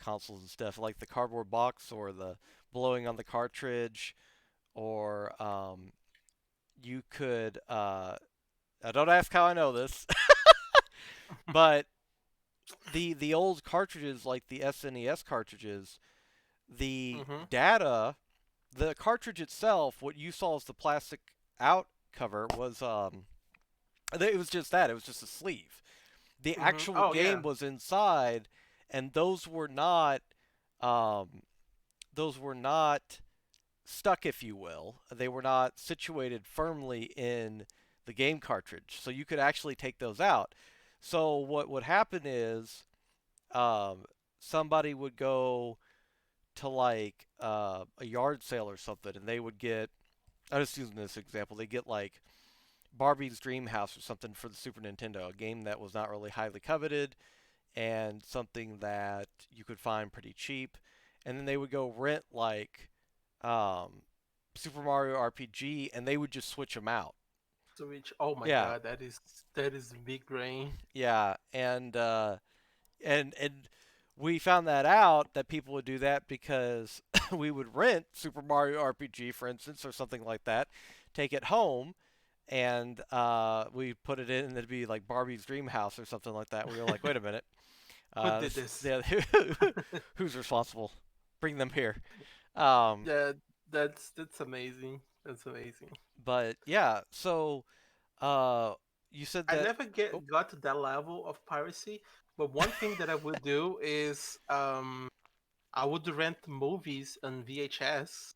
consoles and stuff, like the cardboard box or the blowing on the cartridge, or you could. Don't ask how I know this, but the old cartridges, like the SNES cartridges, the Hmm. data, the cartridge itself, what you saw as the plastic out cover was it was just that. It was just a sleeve. The Hmm. actual Oh yeah. game was inside, and um, those were not stuck, if you will. They were not situated firmly in the game cartridge, so you could actually take those out. So what would happen is um, somebody would go to like a yard sale or something, and they would get. I'm just using this example. They get like Barbie's Dream House or something for the Super Nintendo, a game that was not really highly coveted and something that you could find pretty cheap. And then they would go rent like um, Super Mario RPG, and they would just switch them out. Switch. Oh my Yeah, god, that is big brain. yeah, and we found that out that people would do that because we would rent Super Mario RPG, for instance, or something like that, take it home, and we put it in, and it'd be like Barbie's Dream House or something like that. We were like, wait a minute, Who did this? yeah, who's responsible? Bring them here. Um, Yeah, that's amazing. That's amazing. but yeah, so uh, you said I that. never Oh, got to that level of piracy, but one thing that I would do is I would rent movies on VHS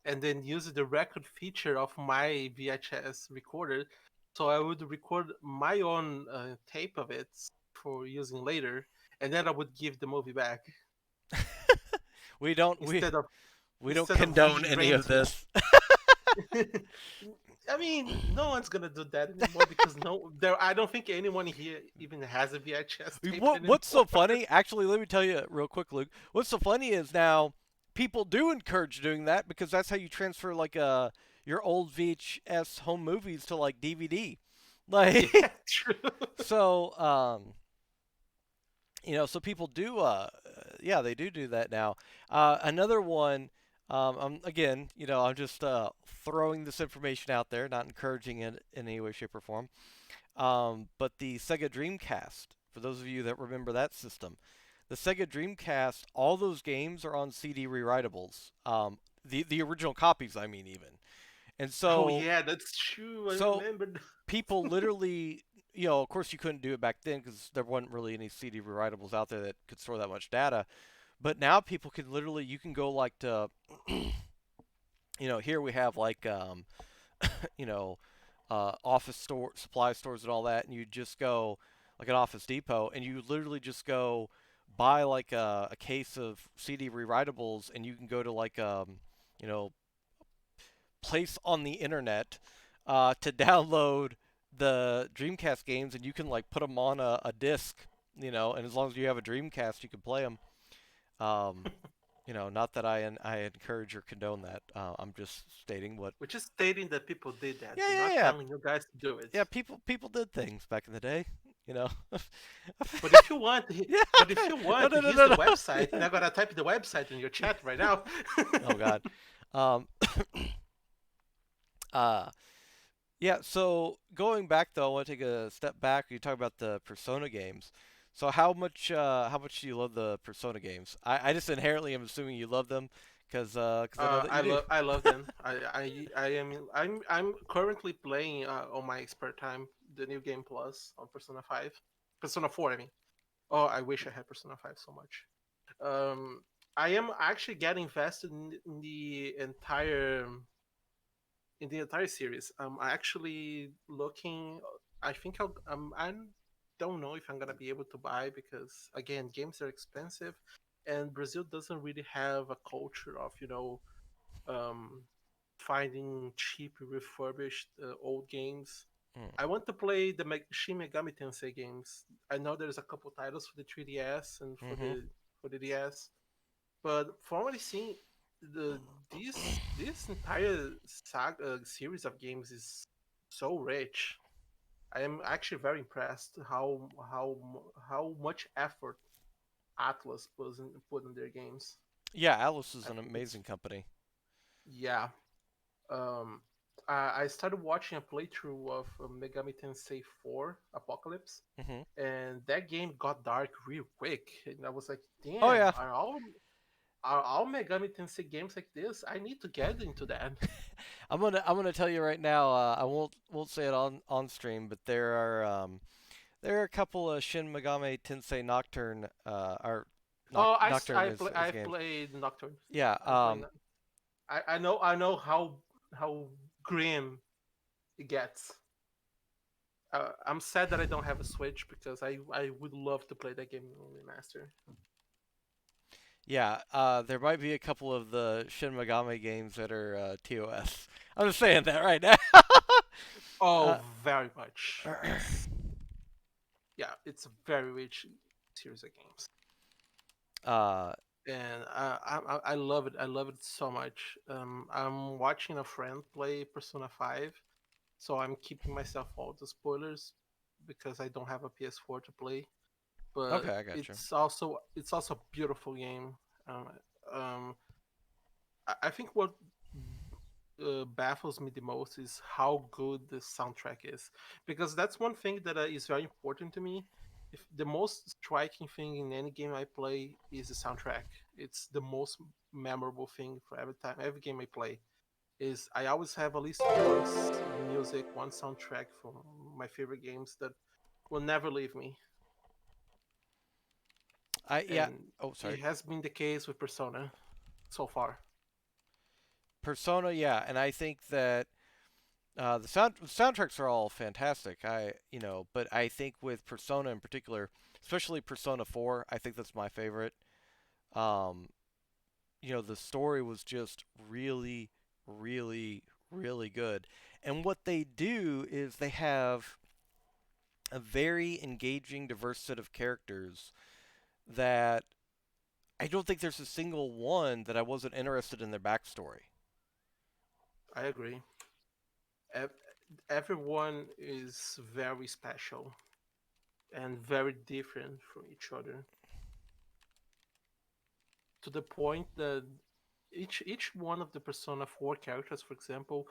and then use the record feature of my VHS recorder. So I would record my own tape of it for using later, and then I would give the movie back we don't we instead of we don't instead of condone any of renting this. it. I mean, no one's gonna do that anymore because no, there. I don't think anyone here even has a VHS tape What's anymore. so funny? Actually, let me tell you real quick, Luke. What's so funny is now people do encourage doing that because that's how you transfer like your old VHS home movies to like DVD. Yeah, Like true. so so people do yeah, they do that now. Another one again, I'm just throwing this information out there, not encouraging it in any way shape or form. But the Sega Dreamcast, for those of you that remember that system, the Sega Dreamcast, all those games are on CD rewritables. The original copies, I mean, even. And Oh so yeah, that's true. I so remembered. people literally, of course, you couldn't do it back then because there wasn't really any CD rewritables out there that could store that much data. But now people can literally, you can go like to, here we have like you know, office store supply stores and all that, and you just go like an Office Depot, and you literally just go buy like a case of CD rewritables, and you can go to like you know place on the internet to download the Dreamcast games, and you can like put them on a disc, and as long as you have a Dreamcast, you can play them. Um, not that I encourage or condone that. I'm just stating what. We're just stating that people did that. Yeah, We're yeah, not yeah. telling you guys to do it. Yeah, people did things back in the day, you know. But if you want, Yeah. but if you No, want, no, no, here's no, the no. website, and Yeah. I'm gonna type the website in your chat right now. Oh God. Um. uh. Yeah. So going back though, I want to take a step back. You talk about the Persona games. So how much do you love the Persona games? I just inherently am assuming you love them because I know that you do. I love them. I'm currently playing on my spare time the new game plus on Persona 5, Persona 4. I mean, oh, I wish I had Persona 5 so much. Um, I am actually getting invested in the entire series. I'm actually looking. I think I don't know if I'm gonna be able to buy because again, games are expensive, and Brazil doesn't really have a culture of um, finding cheap refurbished old games. Mm. I want to play the Shin Megami Tensei games. I know there's a couple titles for the 3DS and for Mhm. the DS, but from what I've seen, the this entire saga series of games is so rich. I am actually very impressed how much effort Atlas put in their games. Yeah, Alice is I an think it's amazing company. yeah. Um, I started watching a playthrough of Megami Tensei 4 Apocalypse, Mhm. and that game got dark real quick. And I was like, Oh damn, yeah. are all Megami Tensei games like this? I need to get into that. I'm gonna tell you right now. I won't say it on stream, but there are a couple of Shin Megami Tensei Nocturne or Nocturne is I games. played Nocturne. Yeah. I played. I know how grim it gets. I'm sad that I don't have a Switch because I would love to play that game on remaster. Yeah. There might be a couple of the Shin Megami games that are TOS. I'm just saying that right now. uh, Oh, very much. It's a very rich series of games, uh, and I love it. I love it so much. I'm watching a friend play Persona 5, so I'm keeping myself all the spoilers because I don't have a PS4 to play. but Okay, I got you. it's also a beautiful game. Um, um, I think what baffles me the most is how good the soundtrack is, because that's one thing that is very important to me. If the most striking thing in any game I play is the soundtrack, it's the most memorable thing for every game I play. Is I always have at least music, one soundtrack from my favorite games that will never leave me, Yeah. and Oh, it sorry. has been the case with Persona so far. Persona, yeah, and I think that soundtracks are all fantastic. But I think with Persona in particular, especially Persona 4, I think that's my favorite. Um, the story was just really, really, really good. And what they do is they have a very engaging, diverse set of characters that I don't think there's a single one that I wasn't interested in their backstory. I agree. Ev- Everyone is very special and very different from each other, to the point that each one of the Persona 4 characters, for example,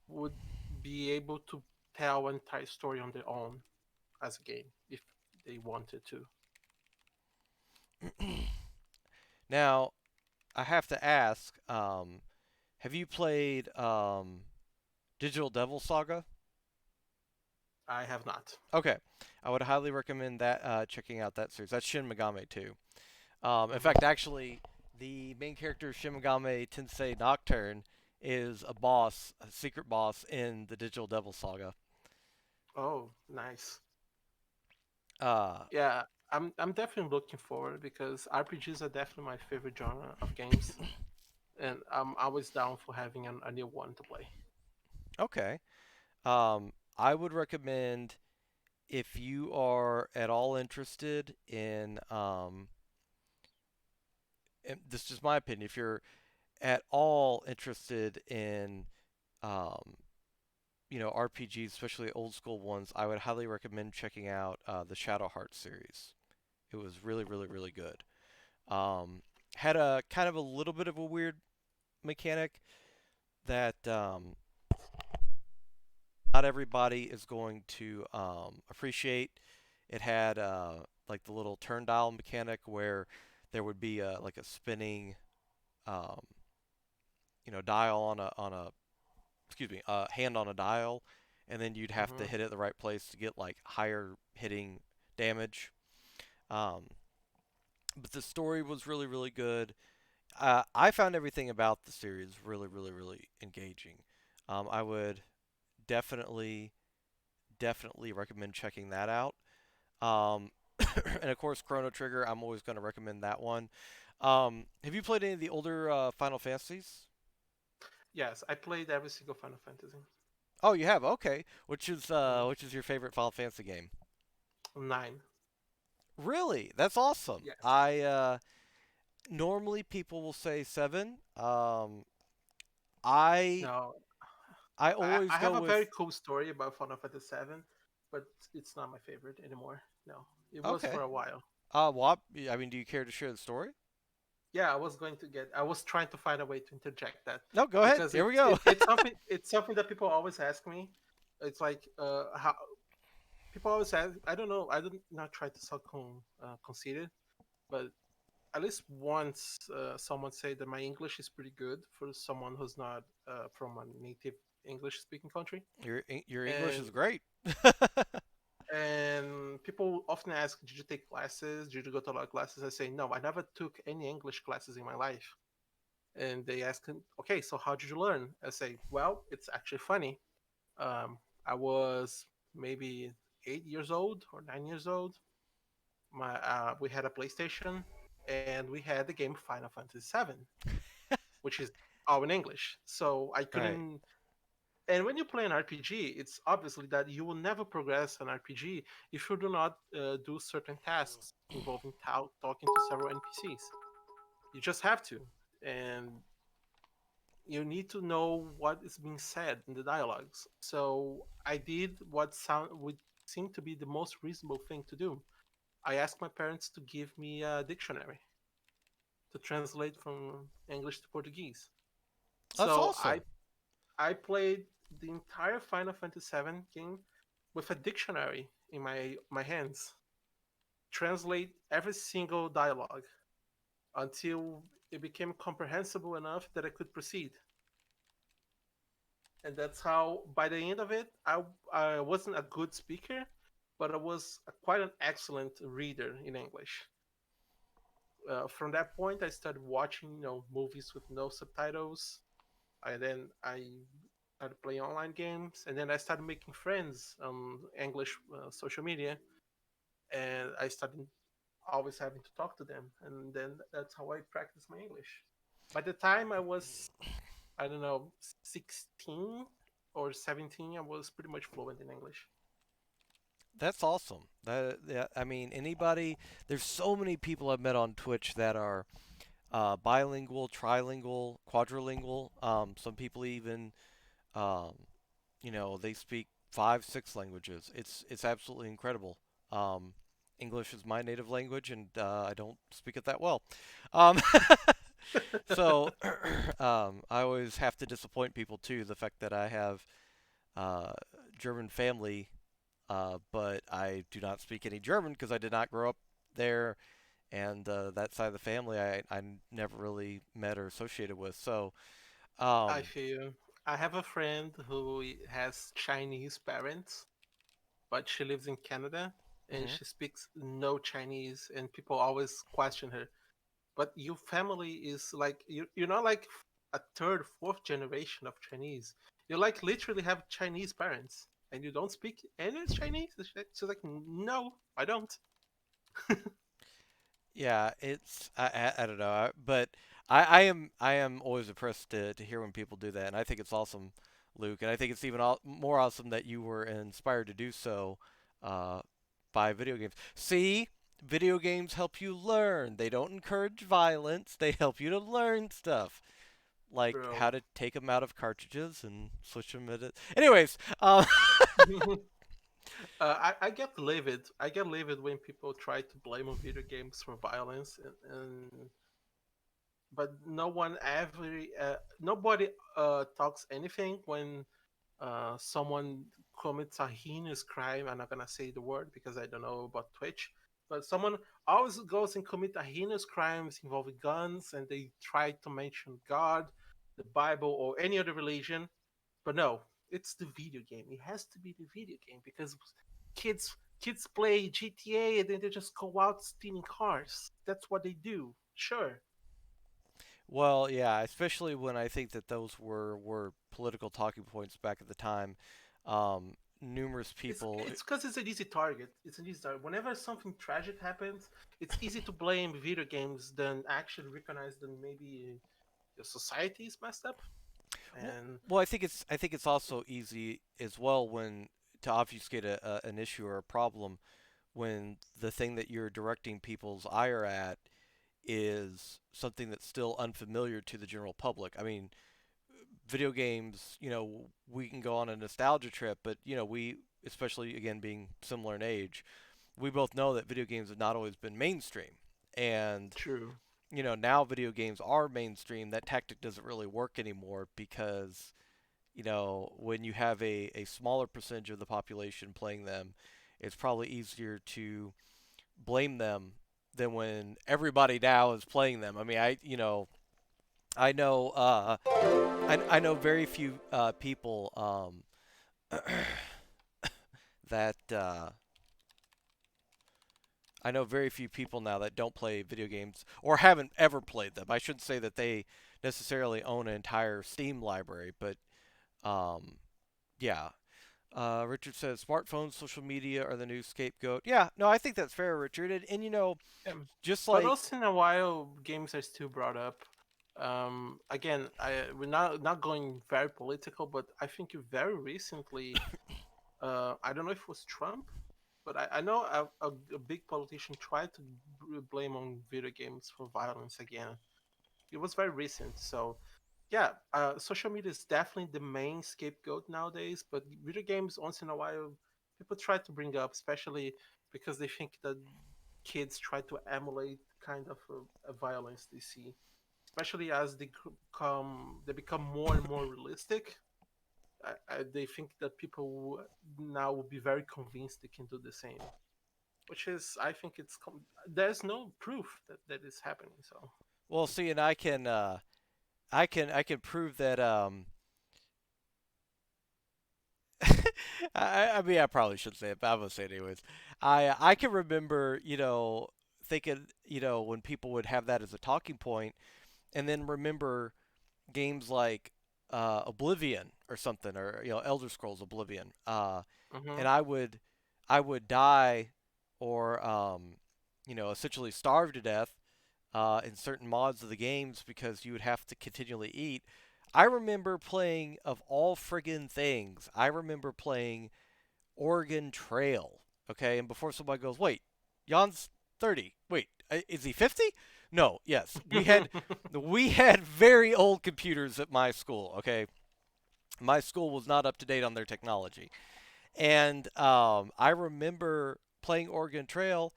would be able to tell an entire story on their own as a game if they wanted to. Now, I have to ask, have you played Digital Devil Saga? I have not. Okay, I would highly recommend that checking out that series. That's Shin Megami too. In Hmm. fact, actually, the main character Shin Megami Tensei Nocturne is a boss, a secret boss in the Digital Devil Saga. Oh, nice. Uh, Yeah, I'm definitely looking forward because RPGs are definitely my favorite genre of games, and I'm always down for having a new one to play. okay. I would recommend if you are at all interested in, and this is just my opinion, if you're at all interested in um, RPGs, especially old school ones, I would highly recommend checking out the Shadow Heart series. It was really, really, really good. Um, had a kind of a little bit of a weird mechanic that not everybody is going to appreciate. It had like the little turn dial mechanic where there would be like a spinning um, dial on a excuse me, hand on a dial, and then you'd have to Hmm. hit it the right place to get like higher hitting damage. Um, but the story was really, really good. I found everything about the series really, really, really engaging. I would definitely, definitely recommend checking that out. Um, and of course, Chrono Trigger, I'm always going to recommend that one. Have you played any of the older Final Fantasies? Yes, I played every single Final Fantasy. Oh, you have. Okay. Hmm. Which is your favorite Final Fantasy game? 9. Really? That's awesome. Yes. I normally people will say 7. I No, I always I go have a very with cool story about Final Fantasy 7, but it's not my favorite anymore. No, it was okay. for a while. I mean, do you care to share the story? Yeah, I was trying to find a way to interject that, No, go ahead. because Here we go. it's something that people always ask me. It's like how people always ask. I don't know. I did not try to sound conceited, but at least once someone said that my English is pretty good for someone who's not from a native English speaking country. Your English And is great. people often ask, did you take classes? Did you go to a lot of classes? I say, no, I never took any English classes in my life. And they ask, okay, so how did you learn? I say, well, it's actually funny. I was maybe 8 years old or 9 years old. We had a PlayStation, and we had the game Final Fantasy VII, which is all in English. So I Right. couldn't. And when you play an RPG, it's obviously that you will never progress an RPG if you do not do certain tasks involving talking to several NPCs. You just have to, and you need to know what is being said in the dialogues. So I did what would seem to be the most reasonable thing to do. I asked my parents to give me a dictionary to translate from English to Portuguese. That's So awesome. I played the entire Final Fantasy VII game with a dictionary in my hands, translate every single dialogue until it became comprehensible enough that I could proceed. And that's how, by the end of it, I wasn't a good speaker, but I was quite an excellent reader in English. From that point, I started watching, movies with no subtitles. I started playing online games, and then I started making friends on English social media, and I started always having to talk to them, and then that's how I practiced my English. By the time I was, I don't know, 16 or 17, I was pretty much fluent in English. That's awesome. Yeah, I mean, anybody. There's so many people I've met on Twitch that are bilingual, trilingual, quadrilingual. Some people even, um, they speak five, six languages. It's absolutely incredible. Um, English is my native language, and I don't speak it that well. Um, so I always have to disappoint people too. The fact that I have uh, German family, but I do not speak any German because I did not grow up there, and that side of the family I never really met or associated with. So, I um, feel I have a friend who has Chinese parents, but she lives in Canada and mhm. she speaks no Chinese, and people always question her. But your family is like you're not like a third, fourth generation of Chinese. You like literally have Chinese parents, and you don't speak any Chinese. She's like, no, I don't. Yeah, it's I don't know, but I am always impressed to hear when people do that, and I think it's awesome, Luke, and I think it's even more awesome that you were inspired to do so uh, by video games. See, video games help you learn. They don't encourage violence. They help you to learn stuff, like how Bro. to take them out of cartridges and switch them at it. Anyways, I get livid. I get livid when people try to blame on video games for violence, and but no one ever, nobody talks anything when someone commits a heinous crime. I'm not gonna say the word because I don't know about Twitch, but someone always goes and commit a heinous crimes involving guns, and they try to mention God, the Bible, or any other religion. But no, it's the video game. It has to be the video game because kids play GTA and then they just go out stealing cars. That's what they do. Sure. well, yeah, especially when I think that those were political talking points back at the time. Numerous It's people. it's because it's an easy target. It's an easy target. Whenever something tragic happens, it's easy to blame video games than actually recognize that maybe the society is messed up. Well, And well, I think it's also easy as well when to obfuscate an issue or a problem when the thing that you're directing people's ire at is something that's still unfamiliar to the general public. I mean, video games, we can go on a nostalgia trip, but we, especially again being similar in age, we both know that video games have not always been mainstream. And true, now video games are mainstream. That tactic doesn't really work anymore because when you have a smaller percentage of the population playing them, it's probably easier to blame them than when everybody now is playing them. I mean, I know I know very few people that I know very few people now that don't play video games or haven't ever played them. I shouldn't say that they necessarily own an entire Steam library, but um, yeah. Richard says smartphones, social media are the new scapegoat. Yeah, no, I think that's fair, Richard. And yeah. just But like also in a while, games are still brought up. Again, we're not going very political, but I think very recently, I don't know if it was Trump, but I know a big politician tried to blame on video games for violence again. It was very recent, so yeah, social media is definitely the main scapegoat nowadays. But video games, once in a while, people try to bring up, especially because they think that kids try to emulate kind of a violence they see, especially as they become more and more realistic. They think that people now will be very convinced they can do the same, which is, I think there's no proof that that is happening. So Well, see, and I can prove that. I mean, I probably shouldn't say it, but I'm gonna say it anyways. I can remember, thinking, when people would have that as a talking point, and then remember games like Oblivion or something, or Elder Scrolls Oblivion, hmm and I would die or essentially starve to death in certain mods of the games because you would have to continually eat. I remember playing, of all friggin' things, I remember playing Oregon Trail. Okay, and before somebody goes, wait, Jan's 30. Wait, is he 50? No, yes, we had very old computers at my school. Okay, my school was not up to date on their technology, and I remember playing Oregon Trail,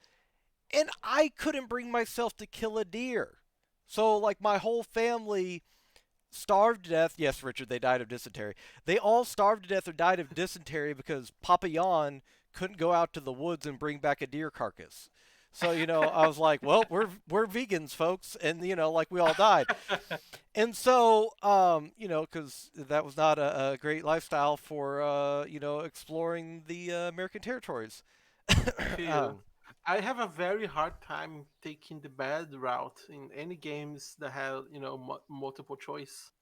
and I couldn't bring myself to kill a deer. So like my whole family starved to death. Yes, Richard, they died of dysentery. They all starved to death or died of dysentery because Papa Jan couldn't go out to the woods and bring back a deer carcass. So I was like, well, we're vegans, folks, and like we all died. And so, because that was not a great lifestyle for exploring the American territories. I feel um, I have a very hard time taking the bad route in any games that have multiple choice.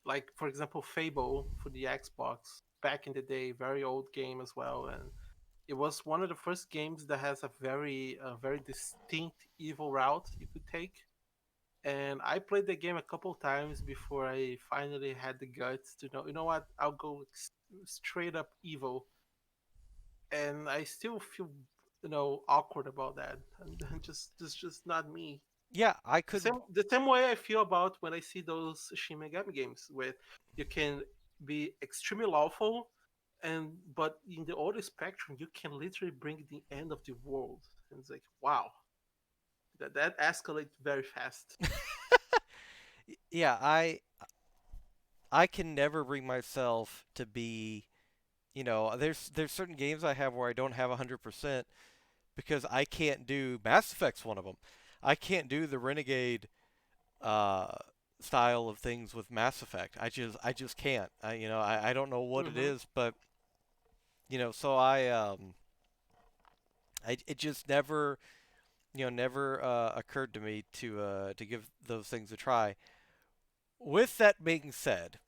Like for example, Fable for the Xbox back in the day, very old game as well, and it was one of the first games that has a very distinct evil route you could take. And I played the game a couple times before I finally had the guts to know, you know what, I'll go straight up evil, and I still feel awkward about that, and just not me. yeah, I The couldn't. same way I feel about when I see those Shin Megami games where you can be extremely lawful, and but in the older spectrum you can literally bring the end of the world, and it's like wow, that escalates very fast. Yeah, I can never bring myself to be. There's certain games I have where I don't have 100% because I can't do Mass Effect's one of them. I can't do the Renegade uh, style of things with Mass Effect. I just can't. I don't know what it hmm is, but so I it just never occurred to me to give those things a try. With that being said,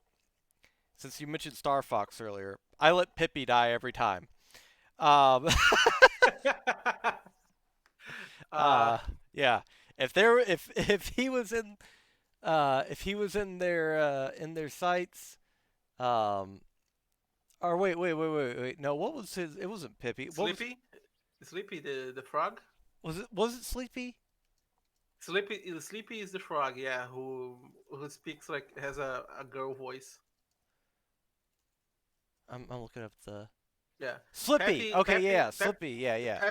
since you mentioned Star Fox earlier, I let Pippi die every time. Um, uh uh, yeah. If he was in their sights, um, or wait. No, what was his? It wasn't Pippi. What was? Sleepy the frog. Was it Sleepy? Sleepy is the frog, yeah, who speaks like has a girl voice. I'm looking up the Yeah, Slippy. Peppy Okay, Peppy yeah, Slippy. Yeah, yeah,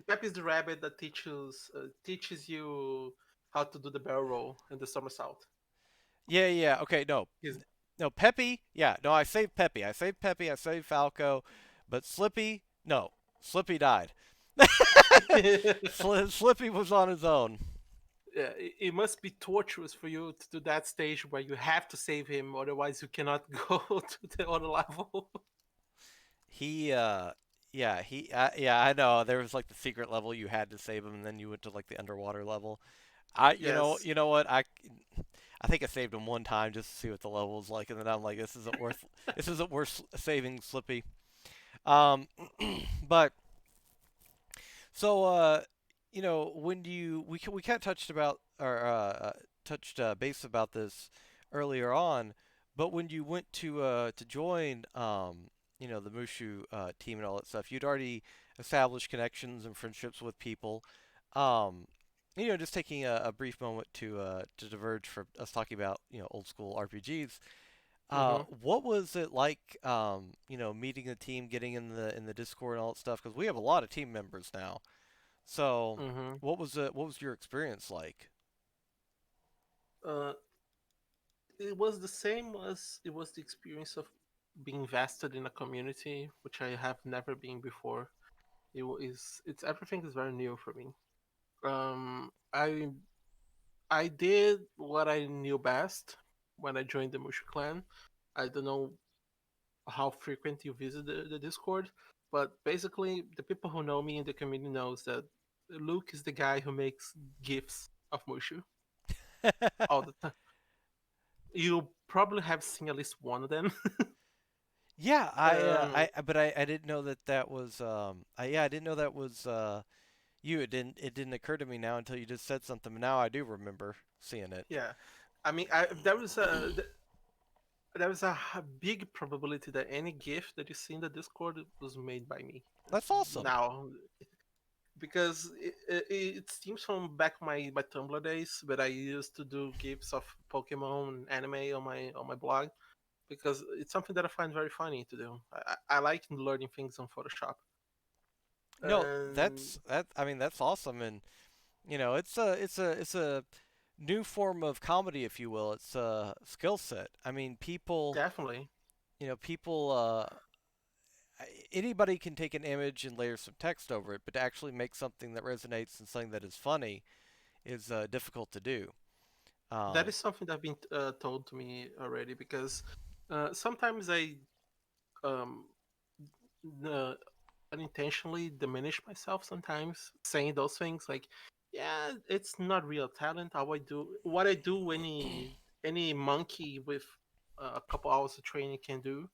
Peppy's the rabbit that teaches you how to do the barrel roll and the somersault. yeah. Okay, no, He's no Peppy. Yeah, no, I saved Peppy. I saved Peppy. I saved Falco, but Slippy, no, Slippy died. Slippy was on his own. yeah, it must be torturous for you to do that stage where you have to save him, otherwise you cannot go to the other level. He, yeah, I know. There was like the secret level you had to save him, and then you went to like the underwater level. Yes. You know what? I think I saved him one time just to see what the level was like, and then I'm like, this isn't worth saving Slippy. Um, but so when we kind of touched about or touched base about this earlier on, but when you went to join the Mushu team and all that stuff, you'd already established connections and friendships with people. Um, just taking a brief moment to diverge from us talking about old school RPGs. hmm What was it like, meeting the team, getting in the Discord and all that stuff? Because we have a lot of team members now. So, Mm-hmm. what was your experience like? Uh, it was the same as it was the experience of being invested in a community, which I have never been before. It's everything is very new for me. Um, I I did what I knew best when I joined the Mushu clan. I don't know how frequent you visit the Discord, but basically the people who know me in the community knows that Luke is the guy who makes gifs of Mushu all the time. You probably have seen at least one of them. Yeah, um, but I didn't know that that was, I didn't know that was, you. It didn't occur to me now until you just said something. Now I do remember seeing it. yeah, I mean, there was a big probability that any GIF that you see in the Discord was made by me. That's awesome. Now, because it seems from back my Tumblr days, but I used to do GIFs of Pokemon anime on my blog because it's something that I find very funny to do. I like learning things on Photoshop. No, And I mean, that's awesome, and it's a new form of comedy, if you will. It's a skill set. I mean, definitely, people, anybody can take an image and layer some text over it, but to actually make something that resonates and something that is funny is difficult to do. that Um, is something that's been told to me already because sometimes I um, uh, unintentionally diminish myself sometimes saying those things like, yeah, it's not real talent. How I do what I do any monkey with a couple hours of training can do.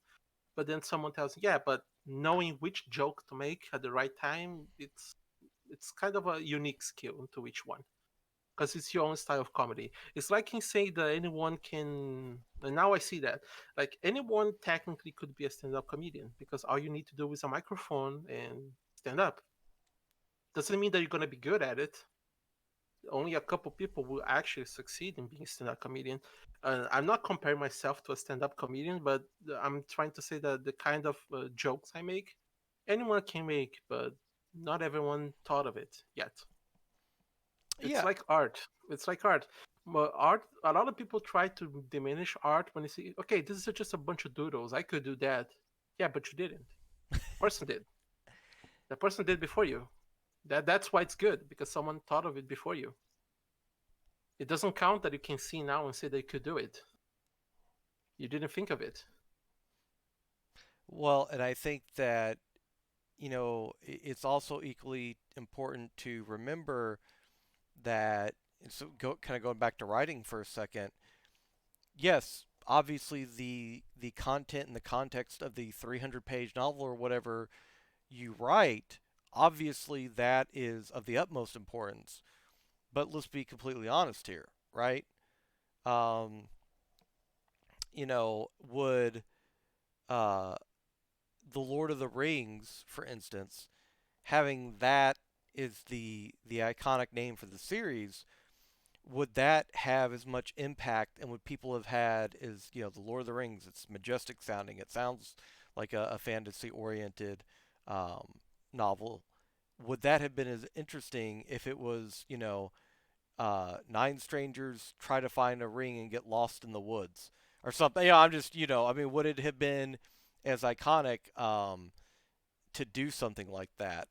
But then someone tells me, yeah, but knowing which joke to make at the right time, it's kind of a unique skill to each one because it's your own style of comedy. It's like in saying that anyone can, and now I see that, like anyone technically could be a stand-up comedian because all you need to do is a microphone and stand up. Doesn't mean that you're gonna be good at it. Only a couple people will actually succeed in being a stand-up comedian. I'm not comparing myself to a stand-up comedian, but I'm trying to say that the kind of jokes I make, anyone can make, but not everyone thought of it yet. It's yeah, like art. It's like art. But art, a lot of people try to diminish art when they say, okay, this is just a bunch of doodles. I could do that. Yeah, but you didn't. Person did. The person did before you. That's why it's good because someone thought of it before you. It doesn't count that you can see now and say that you could do it. You didn't think of it. well, and I think that it's also equally important to remember that. And so, kind of going back to writing for a second. Yes, obviously the content and the context of the 300-page novel or whatever you write, obviously that is of the utmost importance. But let's be completely honest here, right? Um, would uh, the Lord of the Rings, for instance, having that is the iconic name for the series, would that have as much impact and would people have had as the Lord of the Rings? It's majestic sounding. It sounds like a fantasy oriented um, novel. Would that have been as interesting if it was nine strangers try to find a ring and get lost in the woods or something? I'm just I mean, would it have been as iconic to do something like that?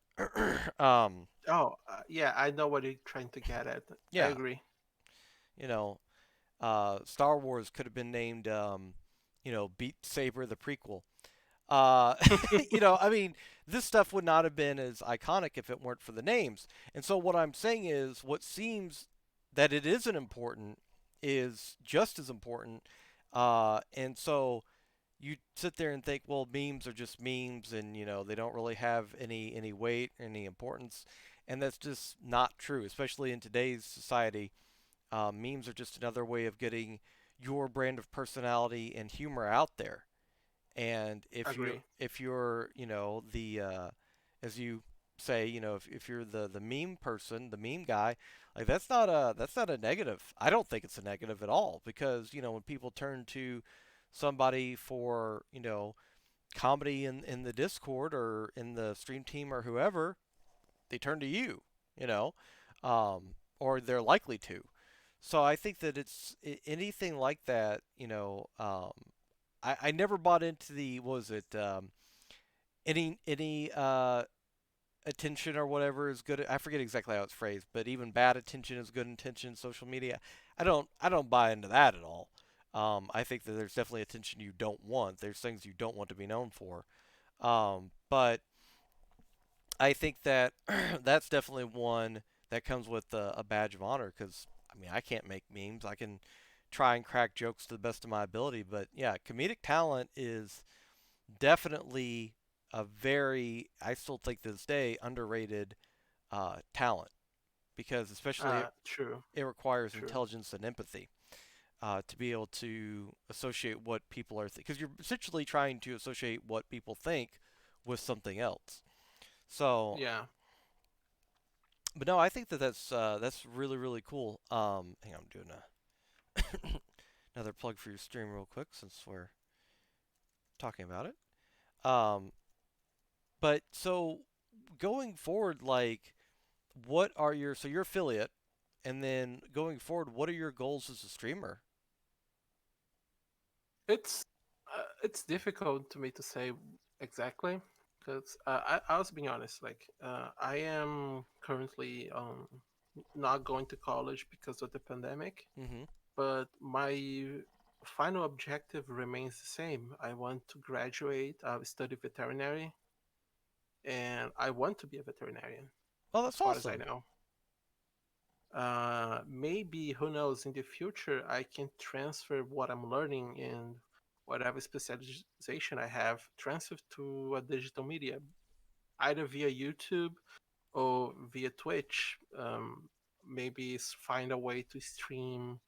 um, Oh, yeah, I know what you're trying to get at. I yeah, agree. you know, Star Wars could have been named, Beat Saber the prequel. Uh, I mean, this stuff would not have been as iconic if it weren't for the names. And so what I'm saying is, what seems that it isn't important is just as important. And so you sit there and think, well, memes are just memes, and they don't really have any weight, any importance, and that's just not true, especially in today's society. Memes are just another way of getting your brand of personality and humor out there. And Agree. if you're the as you say, if you're the meme person, the meme guy, like that's not a negative. I don't think it's a negative at all because when people turn to somebody for comedy in the Discord or in the stream team or whoever, they turn to you. you know, or they're likely to. So I think that anything like that, I never bought into the, what was it, any attention or whatever is good. I forget exactly how it's phrased, but even bad attention is good intention in social media. I don't buy into that at all. I think that there's definitely attention you don't want. There's things you don't want to be known for. But I think that that's definitely one that comes with a badge of honor because I mean I can't make memes. I can try and crack jokes to the best of my ability, but yeah, comedic talent is definitely a very, I still think to this day, underrated talent because especially True, it requires true. intelligence and empathy to be able to associate what people are because you're essentially trying to associate what people think with something else. So, Yeah. but no, I think that that's really really cool. Hang on, I'm doing another plug for your stream real quick since we're talking about it. Um, but so going forward, like, what are your so your affiliate, and then going forward, what are your goals as a streamer? It's difficult to me to say exactly because I was being honest. Like I am currently not going to college because of the pandemic, Mm-hmm. but my final objective remains the same. I want to graduate, study veterinary, and I want to be a veterinarian, Oh, as that's far as I awesome. know. Maybe, who knows, in the future, I can transfer what I'm learning in whatever specialization I have, transfer to a digital media, either via YouTube or via Twitch. Maybe find a way to stream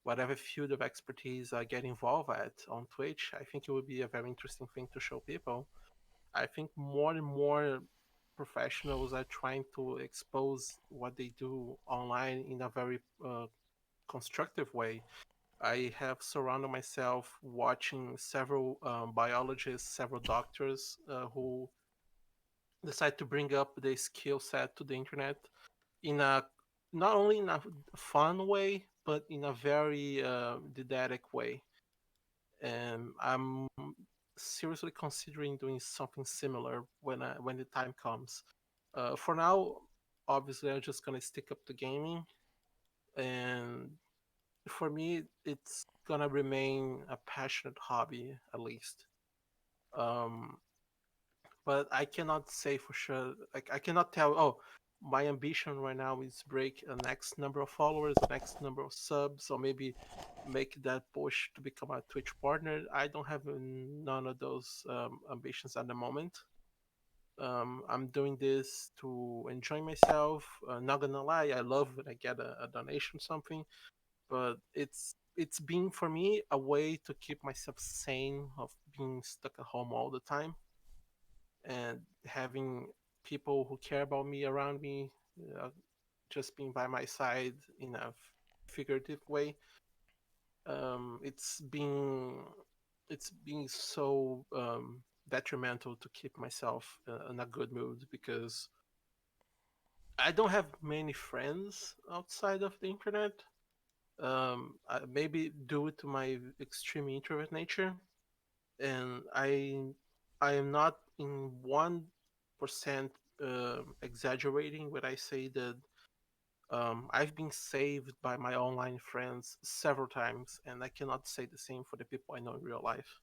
whatever field of expertise I get involved at on Twitch. I think it would be a very interesting thing to show people. I think more and more professionals are trying to expose what they do online in a very constructive way. I have surrounded myself watching several biologists, several doctors who decide to bring up the skill set to the internet in a not only in a fun way, but in a very didactic way. And I'm seriously considering doing something similar when the time comes. For now, obviously, I'm just gonna stick up to gaming, and for me, it's gonna remain a passionate hobby at least. Um, but I cannot say for sure. Like I cannot tell. Oh, my ambition right now is break a next number of followers, a next number of subs, or maybe make that push to become a Twitch partner. I don't have none of those ambitions at the moment. I'm doing this to enjoy myself. Not gonna lie, I love when I get a donation or something, but it's been for me a way to keep myself sane of being stuck at home all the time and having people who care about me around me, just being by my side in a figurative way. It's been so detrimental to keep myself in a good mood because I don't have many friends outside of the internet. Maybe due to my extreme introvert nature, and I am not in 1% exaggerating when I say that I've been saved by my online friends several times, and I cannot say the same for the people I know in real life.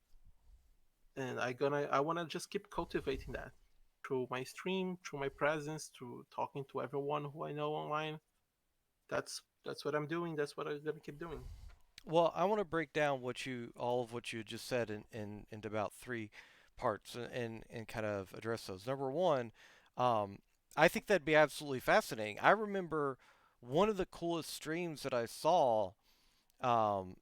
And I wanna just keep cultivating that through my stream, through my presence, through talking to everyone who I know online. That's what I'm doing. That's what I'm gonna keep doing. Well, I want to break down all of what you just said into about three parts and kind of address those. Number one, um, I think that'd be absolutely fascinating. I remember one of the coolest streams that I saw, um,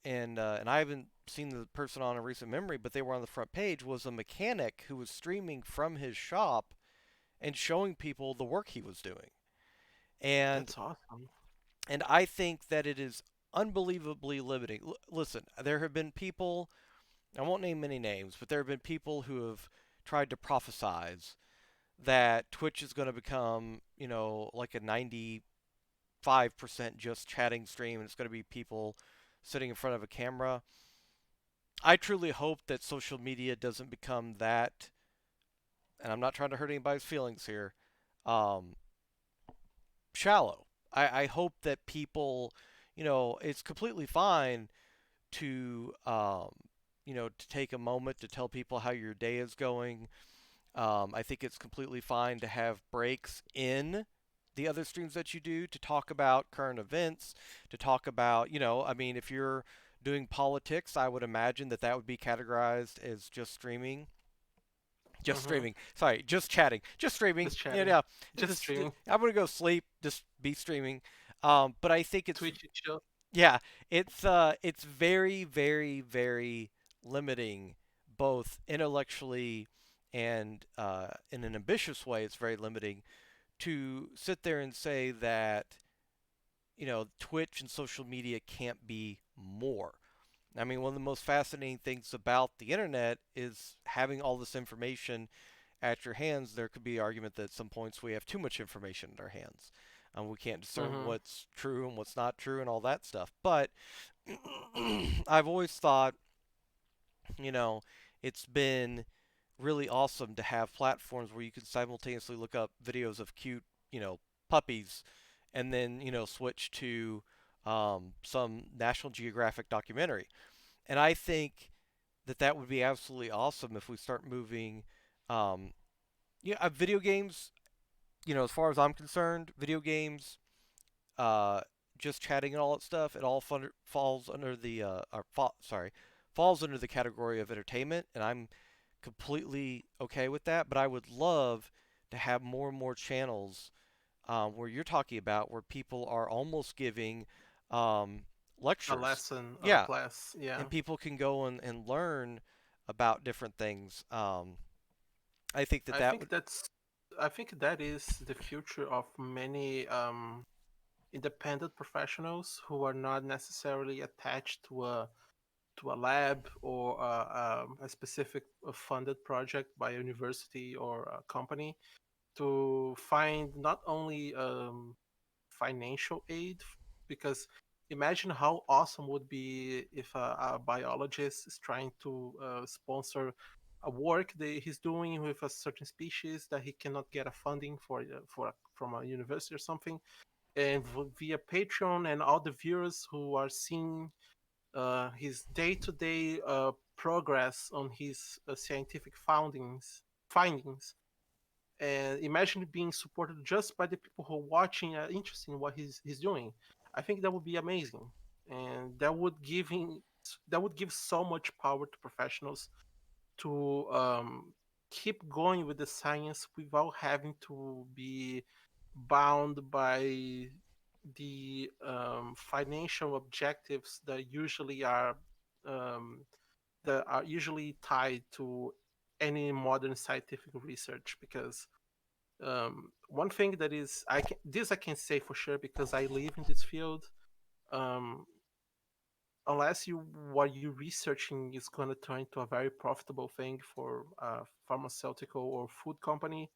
and I haven't seen the person on a recent memory, but they were on the front page, was a mechanic who was streaming from his shop and showing people the work he was doing. And That's awesome. and I think that it is unbelievably limiting. Listen, there have been people, I won't name many names, but there have been people who have tried to prophesize that Twitch is going to become, like a 95% just chatting stream, and it's going to be people sitting in front of a camera. I truly hope that social media doesn't become that, and I'm not trying to hurt anybody's feelings here, um, shallow. I hope that people, it's completely fine to, to take a moment to tell people how your day is going. I think it's completely fine to have breaks in the other streams that you do to talk about current events, to talk about, I mean, if you're doing politics, I would imagine that that would be categorized as just streaming. Just Mm-hmm. streaming. Sorry, just chatting. Just streaming. Just Yeah, chatting, yeah. just streaming. I'm gonna go sleep. Just be streaming. But I think it's Twitch and chill. yeah, it's very, very, very limiting, both intellectually and in an ambitious way. It's very limiting to sit there and say that Twitch and social media can't be more. I mean, one of the most fascinating things about the internet is having all this information at your hands. There could be argument that at some points we have too much information in our hands. We can't discern Mm-hmm. what's true and what's not true and all that stuff. But I've always thought, you know, it's been really awesome to have platforms where you can simultaneously look up videos of cute, puppies, and then switch to some National Geographic documentary. And I think that that would be absolutely awesome if we start moving. Um, video games. As far as I'm concerned, video games, uh, just chatting and all that stuff, it all falls under the sorry, falls under the category of entertainment, and I'm completely okay with that. But I would love to have more and more channels where you're talking about where people are almost giving um, A lectures. lesson or a Yeah, class. Yeah. and people can go and learn about different things. I think that I that think would. that's I think that is the future of many independent professionals who are not necessarily attached to a lab or a specific funded project by a university or a company to find not only financial aid, because imagine how awesome would be if a biologist is trying to sponsor a work that he's doing with a certain species that he cannot get a funding from a university or something, and via Patreon and all the viewers who are seeing his day-to-day progress on his scientific findings, and imagine being supported just by the people who are watching, interested in what he's doing. I think that would be amazing, and that would give so much power to professionals to keep going with the science without having to be bound by the financial objectives um, that are usually tied to any modern scientific research. Because one thing that is I can say for sure because I live in this field. Um, unless you what you're researching is going to turn into a very profitable thing for a pharmaceutical or food company,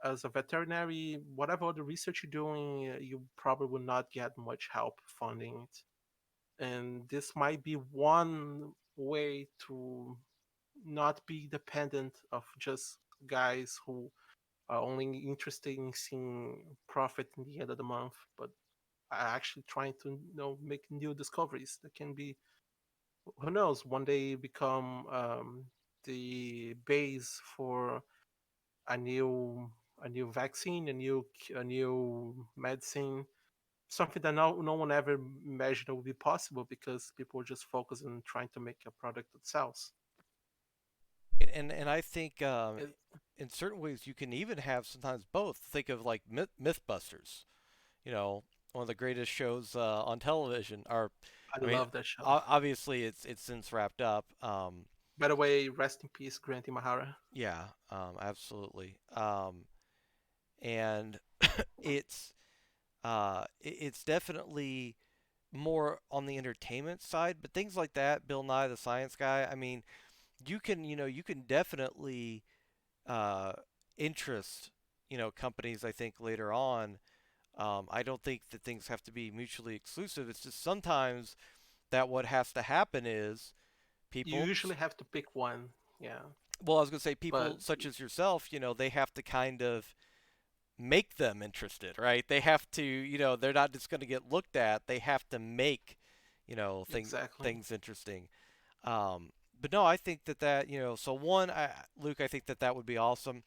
as a veterinary, whatever other research you're doing, you probably will not get much help funding it. And this might be one way to not be dependent of just guys who are only interested in seeing profit in the end of the month, but are actually trying to make new discoveries that can be, who knows, one day become the base for a new a new vaccine, a new medicine, something that no one ever imagined would be possible because people were just focused on trying to make a product that sells. And I think It, in certain ways you can even have sometimes both. Think of like MythBusters. You know, one of the greatest shows on television. Or, I I mean, love that show. obviously it's since wrapped up. By the way, rest in peace, Grant Imahara. Yeah, absolutely. And it's it's definitely more on the entertainment side, but things like that, Bill Nye the Science Guy. I mean, you can definitely uh, interest, companies. I think later on, I don't think that things have to be mutually exclusive. It's just sometimes that what has to happen is You people. usually have to pick one, yeah. Well, I was gonna say But people such as yourself. They have to kind of make them interested, right? They have to, they're not just going to get looked at. They have to make, exactly. things interesting. Um, but no, I think that so one, Luke, I think that would be awesome.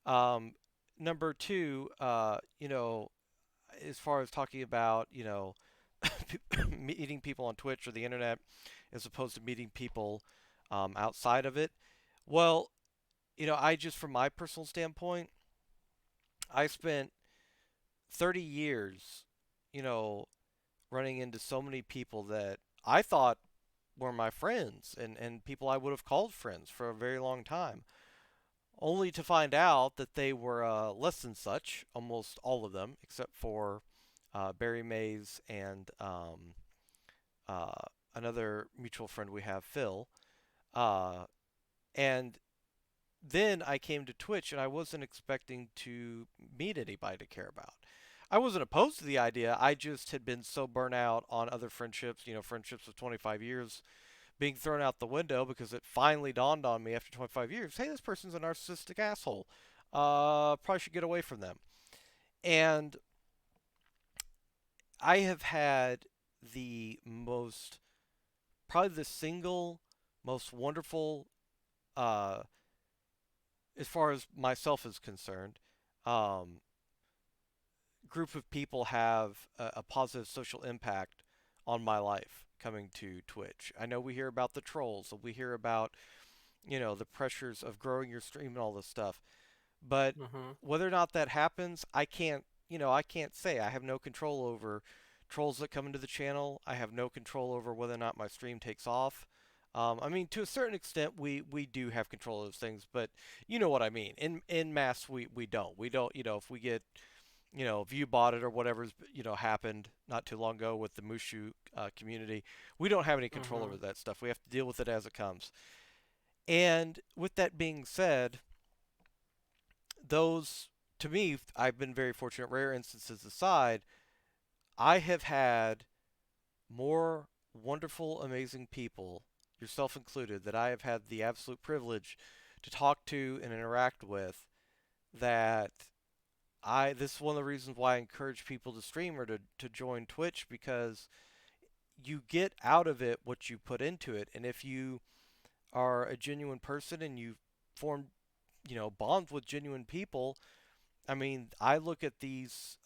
Um, Number two, as far as talking about, meeting people on Twitch or the internet as opposed to meeting people outside of it. Well, I just, from my personal standpoint, I spent 30 years, you know, running into so many people that I thought were my friends and people I would have called friends for a very long time, only to find out that they were less than such, almost all of them, except for Barry Mays and uh, another mutual friend we have, Phil. Uh, and then I came to Twitch and I wasn't expecting to meet anybody to care about. I wasn't opposed to the idea. I just had been so burnt out on other friendships, friendships of 25 years being thrown out the window because it finally dawned on me after 25 years, hey, this person's a narcissistic asshole. Probably should get away from them. And I have had the most, probably the single most wonderful, uh, as far as myself is concerned, um, group of people have a positive social impact on my life coming to Twitch. I know we hear about the trolls, we hear about, the pressures of growing your stream and all this stuff. But Hmm. whether or not that happens, I can't say. I have no control over trolls that come into the channel. I have no control over whether or not my stream takes off. I mean, to a certain extent, we do have control of those things, but you know what I mean. In mass, we don't. We don't. If we get view bought it or whatever's happened not too long ago with the Mushu community, we don't have any control over Hmm. that stuff. We have to deal with it as it comes. And with that being said, those to me, I've been very fortunate. Rare instances aside, I have had more wonderful, amazing people, yourself included, that I have had the absolute privilege to talk to and interact with. That this is one of the reasons why I encourage people to stream or to join Twitch, because you get out of it what you put into it. And if you are a genuine person and you form, bonds with genuine people, I mean, I look at these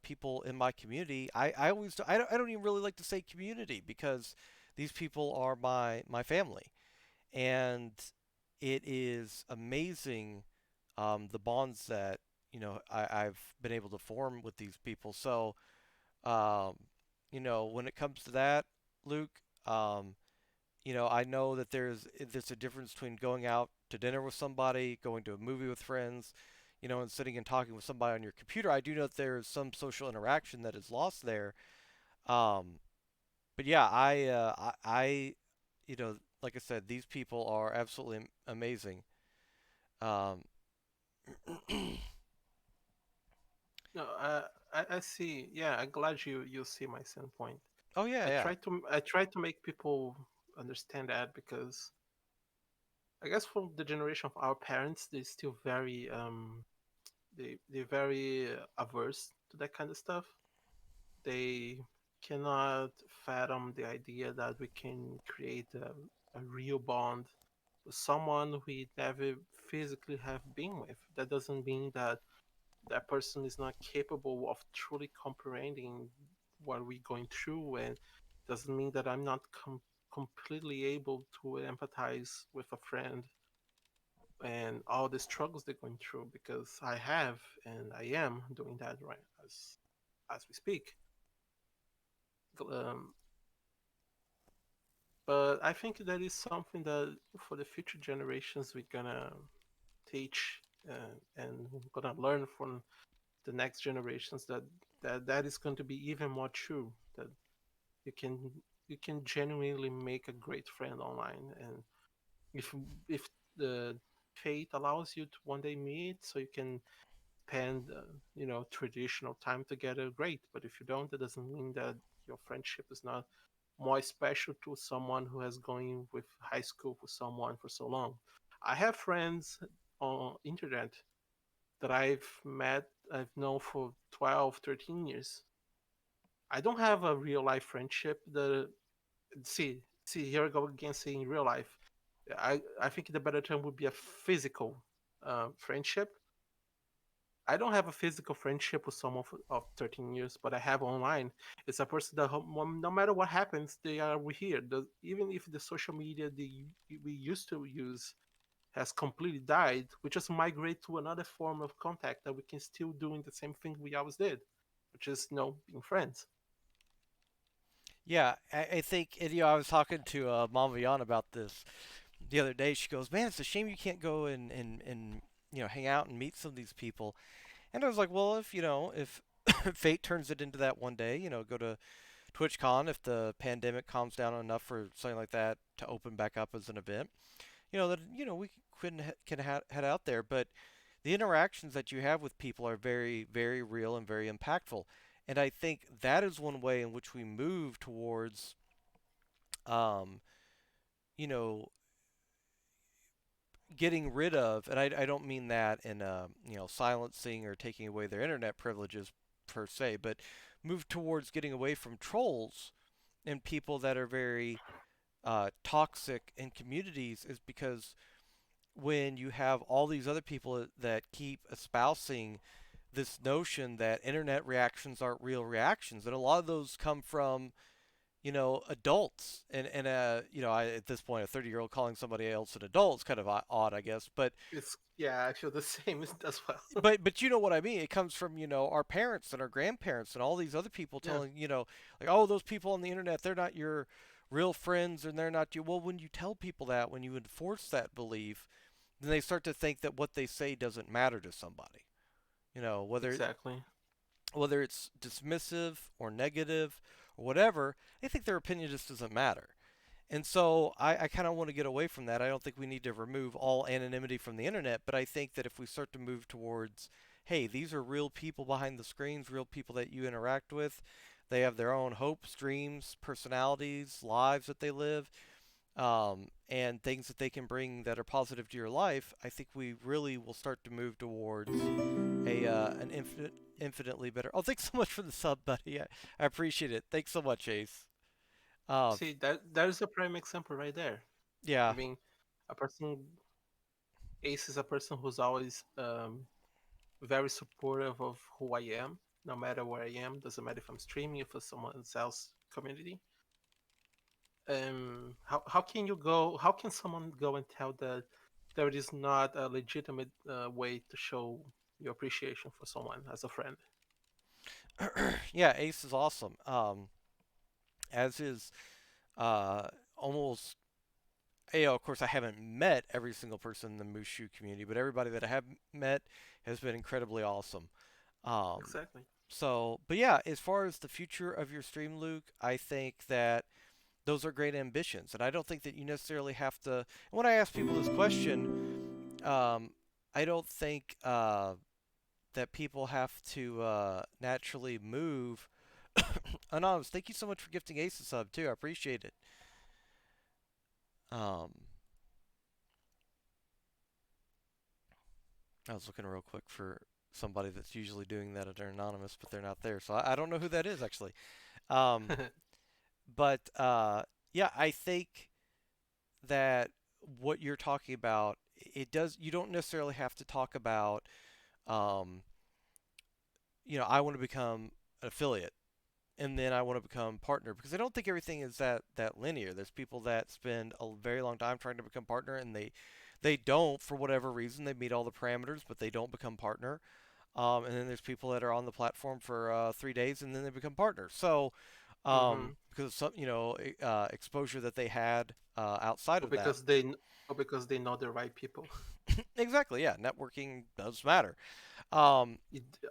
people in my community. I always I don't even really like to say community because these people are my family, and it is amazing the bonds that I've been able to form with these people. So um, when it comes to that, Luke, um, I know that there's a difference between going out to dinner with somebody, going to a movie with friends, and sitting and talking with somebody on your computer. I do know that there's some social interaction that is lost there. Um, but yeah, like I said, these people are absolutely amazing. Um, No, I see. Yeah, I'm glad you see my standpoint. oh yeah, yeah, I try to make people understand that because I guess from the generation of our parents, they're still very they're very averse to that kind of stuff. They cannot fathom the idea that we can create a real bond with someone we never physically have been with. That doesn't mean that that person is not capable of truly comprehending what we're going through, and doesn't mean that I'm not completely able to empathize with a friend and all the struggles they're going through, because I have and I am doing that right as we speak. Um, but I think that is something that for the future generations we're gonna teach and gonna learn from the next generations, that is going to be even more true. That you can you can genuinely make a great friend online, and if if the fate allows you to one day meet, so you can spend traditional time together, great. But if you don't, that doesn't mean that your friendship is not more special to someone who has going with high school with someone for so long. I have friends on internet that I've known for 12, 13 years. I don't have a real life friendship. The see here I go again saying real life. I think the better term would be a physical friendship. I don't have a physical friendship with someone of 13 years, but I have online. It's a person that no matter what happens, they are here. Even if the social media we used to use has completely died, we just migrate to another form of contact that we can still doing the same thing we always did, which is being friends. Yeah, I think and, I was talking to Mom Vian about this the other day. She goes, "Man, it's a shame you can't go and hang out and meet some of these people." And I was like, "Well, if fate turns it into that one day, go to TwitchCon if the pandemic calms down enough for something like that to open back up as an event. That we head out there, but the interactions that you have with people are very, very real and very impactful. And I think that is one way in which we move towards, um, you know, getting rid of, and I don't mean that in, silencing or taking away their internet privileges per se, but move towards getting away from trolls and people that are very toxic in communities is because when you have all these other people that keep espousing this notion that internet reactions aren't real reactions, and a lot of those come from adults, and at this point, a 30-year-old calling somebody else an adult is kind of odd, I guess, but It's yeah, I feel the same as well. but you know what I mean. It comes from our parents and our grandparents and all these other people Yeah, telling like, oh, those people on the internet, they're not your real friends and they're not you. Well, when you tell people that, when you enforce that belief, then they start to think that what they say doesn't matter to somebody. exactly. Whether it's dismissive or negative or whatever, I think their opinion just doesn't matter. And so I kind of want to get away from that. I don't think we need to remove all anonymity from the internet, but I think that if we start to move towards, hey, these are real people behind the screens, real people that you interact with, they have their own hopes, dreams, personalities, lives that they live, and things that they can bring that are positive to your life, I think we really will start to move towards an infinitely better. Oh, thanks so much for the sub, buddy. I appreciate it. Thanks so much, Ace. Uh, See, that is a prime example right there. I yeah, mean, a person Ace is a person who's always very supportive of who I am, no matter where I am. Doesn't matter if I'm streaming, if it's someone else community. How can you go? How can someone go and tell that there is not a legitimate way to show your appreciation for someone as a friend? yeah, Ace is awesome. As is uh, almost. Of course, I haven't met every single person in the Mushu community, but everybody that I have met has been incredibly awesome. Um, Exactly. but yeah, as far as the future of your stream, Luke, I think that those are great ambitions, and I don't think that you necessarily have to. When I ask people this question, I don't think that people have to naturally move. Anonymous, thank you so much for gifting Ace a sub too. I appreciate it. Um, I was looking real quick for somebody that's usually doing that at anonymous, but they're not there, so I don't know who that is actually. Um, but yeah, I think that what you're talking about, it does. You don't necessarily have to talk about, um, I want to become an affiliate and then I want to become partner because I don't think everything is that linear. There's people that spend a very long time trying to become partner and they don't for whatever reason. They meet all the parameters, but they don't become partner. And then there's people that are on the platform for 3 days and then they become partners. So hmm because of some exposure that they had outside Or of that. because they know the right people. Exactly, yeah. Networking does matter. Um,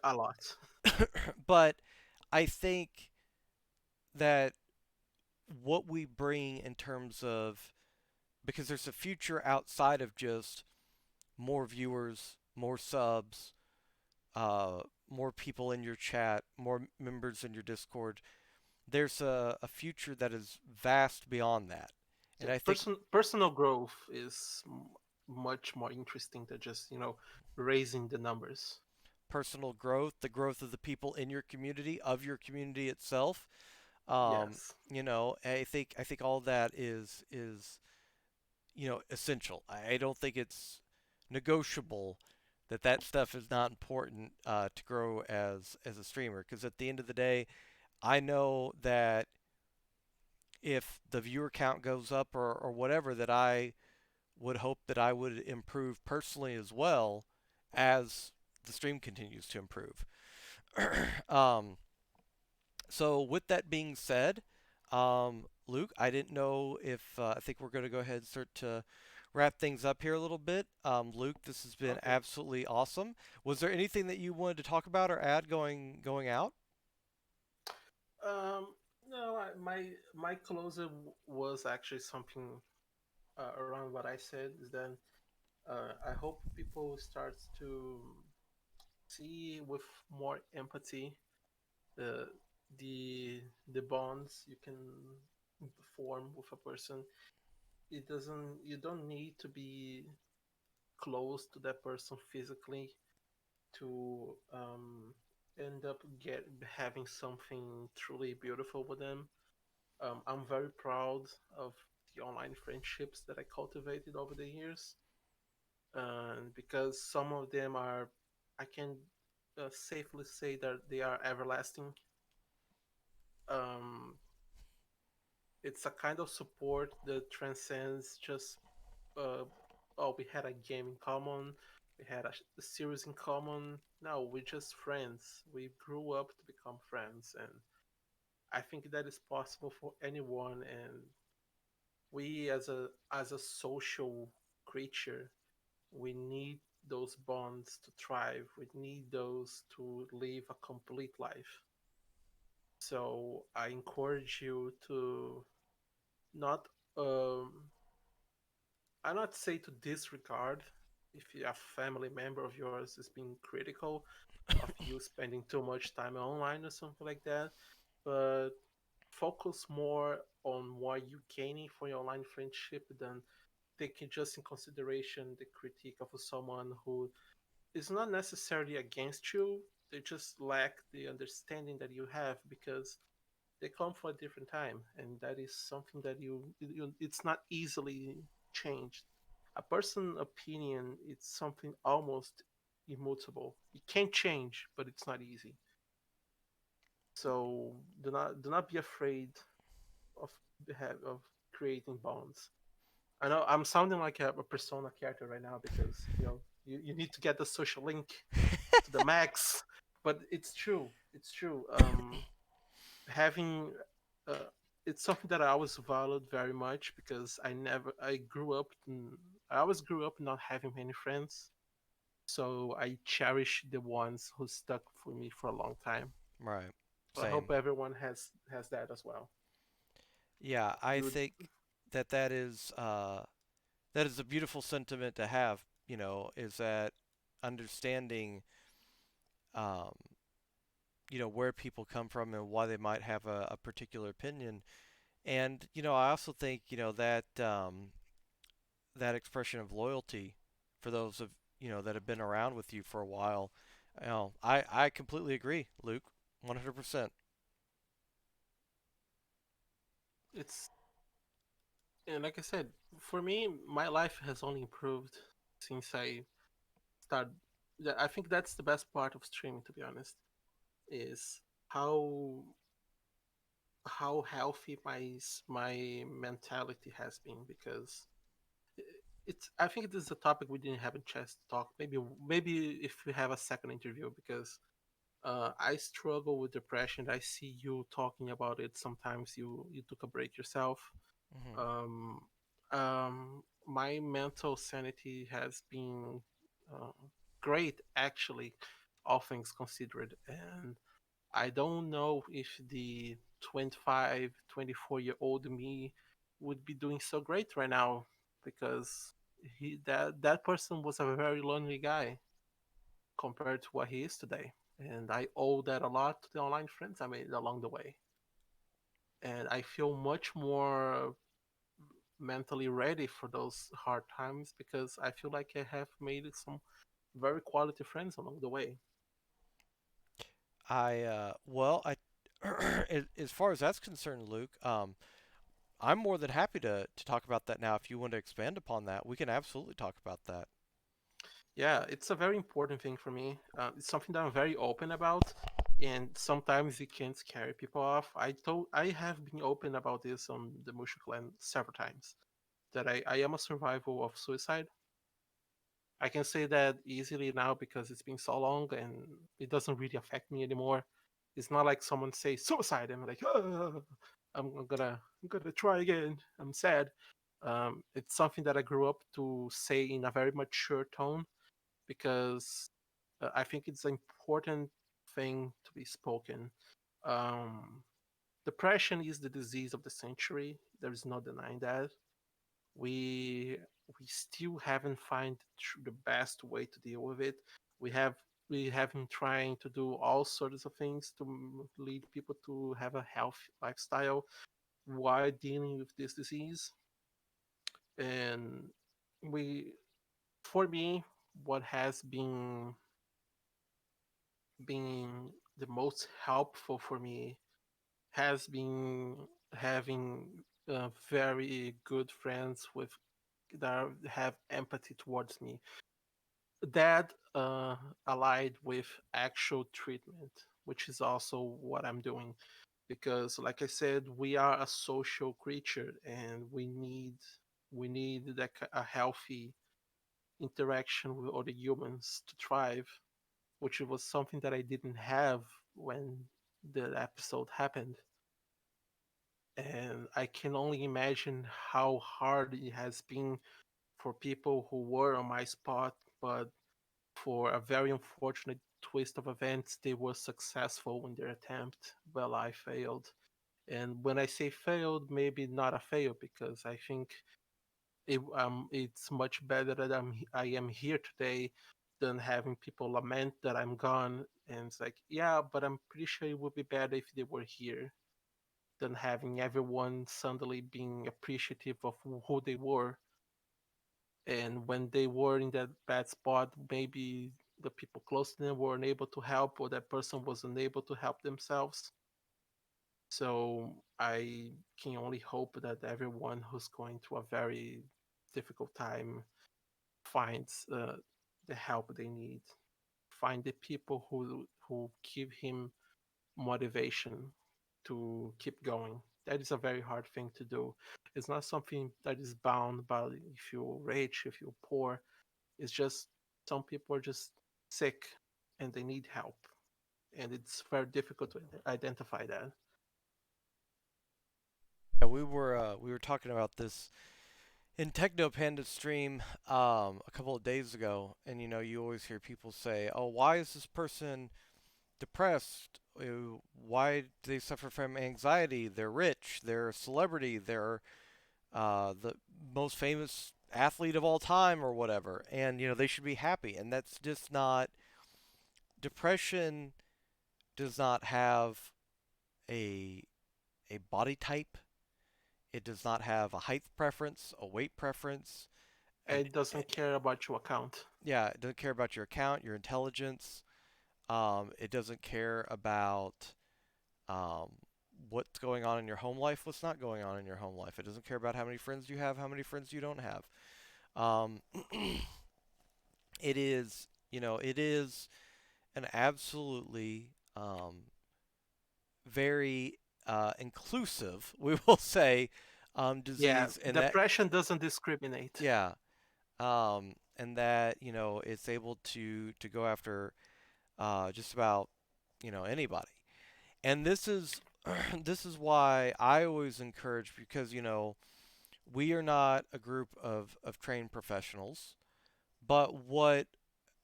A lot. but I think that what we bring in terms of because there's a future outside of just more viewers, more subs, uh, more people in your chat, more members in your Discord. There's a future that is vast beyond that. And Yeah, I think personal growth is much more interesting than just raising the numbers. personal growth, the growth of the people in your community, of your community itself, Yes. I think all that is essential. I don't think it's negotiable that that stuff is not important to grow as a streamer. Because at the end of the day, I know that if the viewer count goes up or whatever, that I would hope that I would improve personally as well as the stream continues to improve. um, so with that being said, Luke, I didn't know if I think we're going to go ahead and start to wrap things up here a little bit. Luke, this has been Okay. absolutely awesome. Was there anything that you wanted to talk about or add going out? Um, no, my closer was actually something around what I said. Is then I hope people start to see with more empathy the the bonds you can form with a person. It doesn't. You don't need to be close to that person physically to end up get having something truly beautiful with them. I'm very proud of the online friendships that I cultivated over the years, and because some of them are, I can safely say that they are everlasting. Um, it's a kind of support that transcends just uh, oh, we had a game in common, we had a series in common. No, we're just friends. We grew up to become friends, and I think that is possible for anyone. And we, as a social creature, we need those bonds to thrive. We need those to live a complete life. So I encourage you to not um, I not say to disregard if a family member of yours is being critical of you spending too much time online or something like that, but focus more on what you're gaining for your online friendship than taking just in consideration the critique of someone who is not necessarily against you. They just lack the understanding that you have because they come from a different time, and that is something that it's not easily changed. A person opinion, it's something almost immutable. It can change, but it's not easy. So do not be afraid of of creating bonds. I know I'm sounding like a persona character right now because you need to get the social link to the max, but it's true. It's true. Having uh, it's something that I always valued very much because I always grew up not having many friends, so I cherish the ones who stuck for me for a long time. Right. So I Same. hope everyone has that as well. Yeah, I You think that that is a beautiful sentiment to have. Is that understanding, um, where people come from and why they might have a particular opinion. And I also think that that expression of loyalty for those of that have been around with you for a while. I completely agree, Luke, 100%. it's and like I said, for me, my life has only improved since I started. I think that's the best part of streaming, to be honest, is how how healthy my mentality has been because it's I think this is a topic we didn't have a chance to talk. Maybe if we have a second interview because I struggle with depression. I see you talking about it. Sometimes you took a break yourself. Hmm. Um, my mental sanity has been uh, great actually, all things considered, and I don't know if the 25, 24-year-old me would be doing so great right now because that person was a very lonely guy compared to what he is today. And I owe that a lot to the online friends I made along the way. And I feel much more mentally ready for those hard times because I feel like I have made some very quality friends along the way. Well, I as far as that's concerned, Luke, I'm more than happy to talk about that now. If you want to expand upon that, we can absolutely talk about that. Yeah, it's a very important thing for me. It's something that I'm very open about, and sometimes it can scare people off. I have been open about this on the Mushu clan several times. That I am a survivor of suicide. I can say that easily now because it's been so long and it doesn't really affect me anymore. It's not like someone says suicide and I'm like, oh, I'm gonna try again. I'm sad. It's something that I grew up to say in a very mature tone because I think it's an important thing to be spoken. Um, Depression is the disease of the century. There is no denying that. We we still haven't found the best way to deal with it. We have we have been trying to do all sorts of things to lead people to have a healthy lifestyle while dealing with this disease. And we, for me, what has been the most helpful for me has been having very good friends with that have empathy towards me. That allied with actual treatment, which is also what I'm doing. Because, like I said, we are a social creature, and we need like a healthy interaction with other humans to thrive, which was something that I didn't have when the episode happened. And I can only imagine how hard it has been for people who were on my spot, but for a very unfortunate twist of events, they were successful in their attempt, while I failed. And when I say failed, maybe not a fail because I think it's much better that I am here today than having people lament that I'm gone. And it's like, yeah, but I'm pretty sure it would be better if they were here than having everyone suddenly being appreciative of who they were. And when they were in that bad spot, maybe the people close to them were unable to help, or that person was unable to help themselves. So I can only hope that everyone who's going through a very difficult time finds the help they need. Find the people who give him motivation to keep going. That is a very hard thing to do. It's not something that is bound by if you're rich, if you're poor. It's just some people are just sick and they need help, and it's very difficult to identify that. Yeah, we were talking about this in Techno Panda stream a couple of days ago, and you always hear people say, "Oh, why is this person depressed? Why do they suffer from anxiety? They're rich, they're a celebrity, they're the most famous athlete of all time, or whatever, and they should be happy." And that's just not. Depression does not have a a body type. It does not have a height preference, a weight preference, and It doesn't care about your account. yeah, it doesn't care about your account, your intelligence. It doesn't care about um, what's going on in your home life, what's not going on in your home life. It doesn't care about how many friends you have, how many friends you don't have. Um, it is an absolutely very inclusive, we will say, Yeah, disease, and that, depression doesn't discriminate. yeah, and that it's able to go after just about anybody. And this is this is why I always encourage, because we are not a group of trained professionals, but what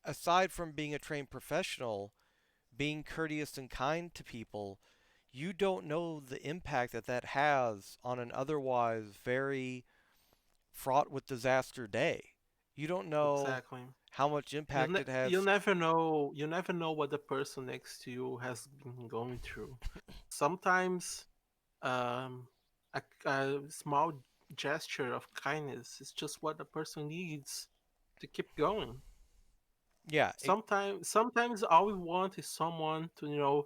aside from being a trained professional, being courteous and kind to people, you don't know the impact that that has on an otherwise very fraught with disaster day. You don't know Exactly. how much impact it You has. never know. You never know what the person next to you has been going through. Sometimes, um, a small gesture of kindness is just what the person needs to keep going. Yeah, Sometimes all we want is someone to,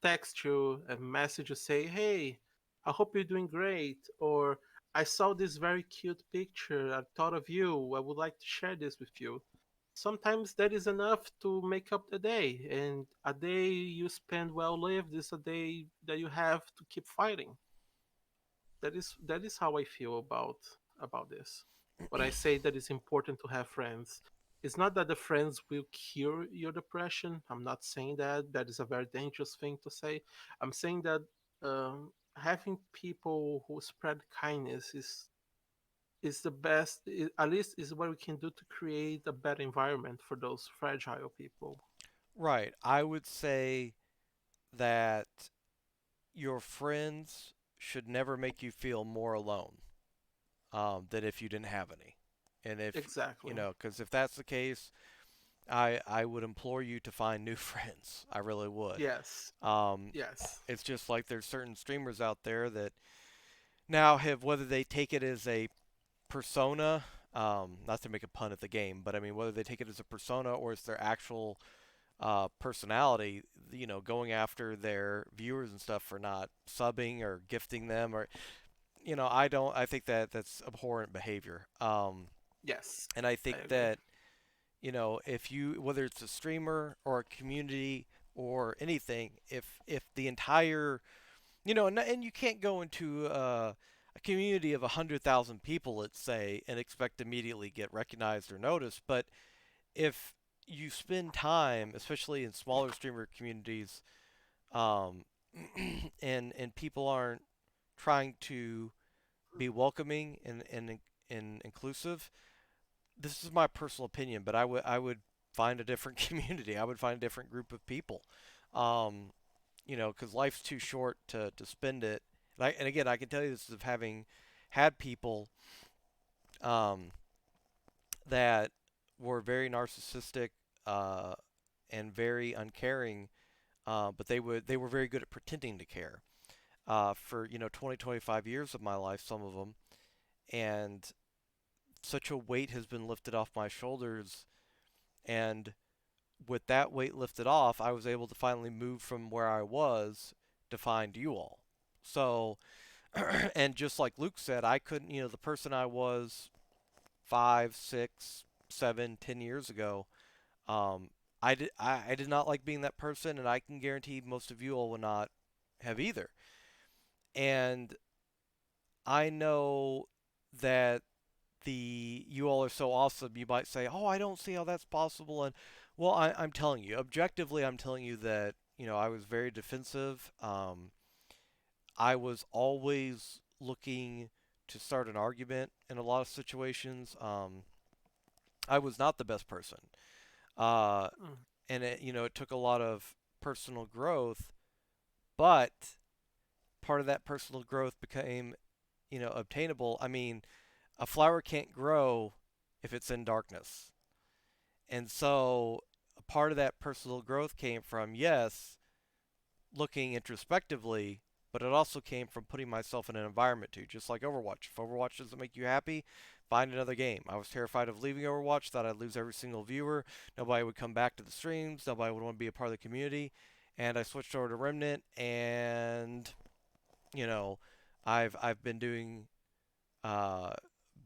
text you a message to say, "Hey, I hope you're doing great," or "I saw this very cute picture. I thought of you. I would like to share this with you." Sometimes that is enough to make up the day, and a day you spend well lived is a day that you have to keep fighting. That is how I feel about this. When I say that it's important to have friends, it's not that the friends will cure your depression. I'm not saying that. That is a very dangerous thing to say. I'm saying that having people who spread kindness is the best. At least is what we can do to create a better environment for those fragile people. right. I would say that your friends should never make you feel more alone than if you didn't have any. And if, Exactly. because if that's the case, I would implore you to find new friends. I really would. Yes. Um, Yes. it's just like there's certain streamers out there that now have, whether they take it as a persona, not to make a pun at the game, but I mean whether they take it as a persona or it's their actual personality, going after their viewers and stuff for not subbing or gifting them, or I think that that's abhorrent behavior. Yes. And I I think agree. that if you, whether it's a streamer or a community or anything, if the entire, and you can't go into a community of 100,000 people, let's say, and expect to immediately get recognized or noticed. But if you spend time, especially in smaller streamer communities, um, and people aren't trying to be welcoming and inclusive, this is my personal opinion, but I would find a different community. I would find a different group of people. Um, because life's too short to spend it. And again, I can tell you this of having had people um, that were very narcissistic uh, and very uncaring, but they were very good at pretending to care. For 20, 25 years of my life, some of them, and such a weight has been lifted off my shoulders, and with that weight lifted off, I was able to finally move from where I was to find you all. So, and just like Luke said, I couldn't, the person I was 5, 6, 7, 10 years ago, um, I did not like being that person, and I can guarantee most of you all will not have either. And I know that you all are so awesome. You might say, "Oh, I don't see how that's possible." And well, I'm telling you, objectively, I'm telling you that I was very defensive. I was always looking to start an argument in a lot of situations. I was not the best person, uh, Mm. and it took a lot of personal growth. But part of that personal growth became obtainable. I mean, a flower can't grow if it's in darkness. And so a part of that personal growth came from, yes, looking introspectively, but it also came from putting myself in an environment too, just like Overwatch. If Overwatch doesn't make you happy, find another game. I was terrified of leaving Overwatch, thought I'd lose every single viewer. Nobody would come back to the streams, nobody would want to be a part of the community. And I switched over to Remnant, and you know, I've been doing uh,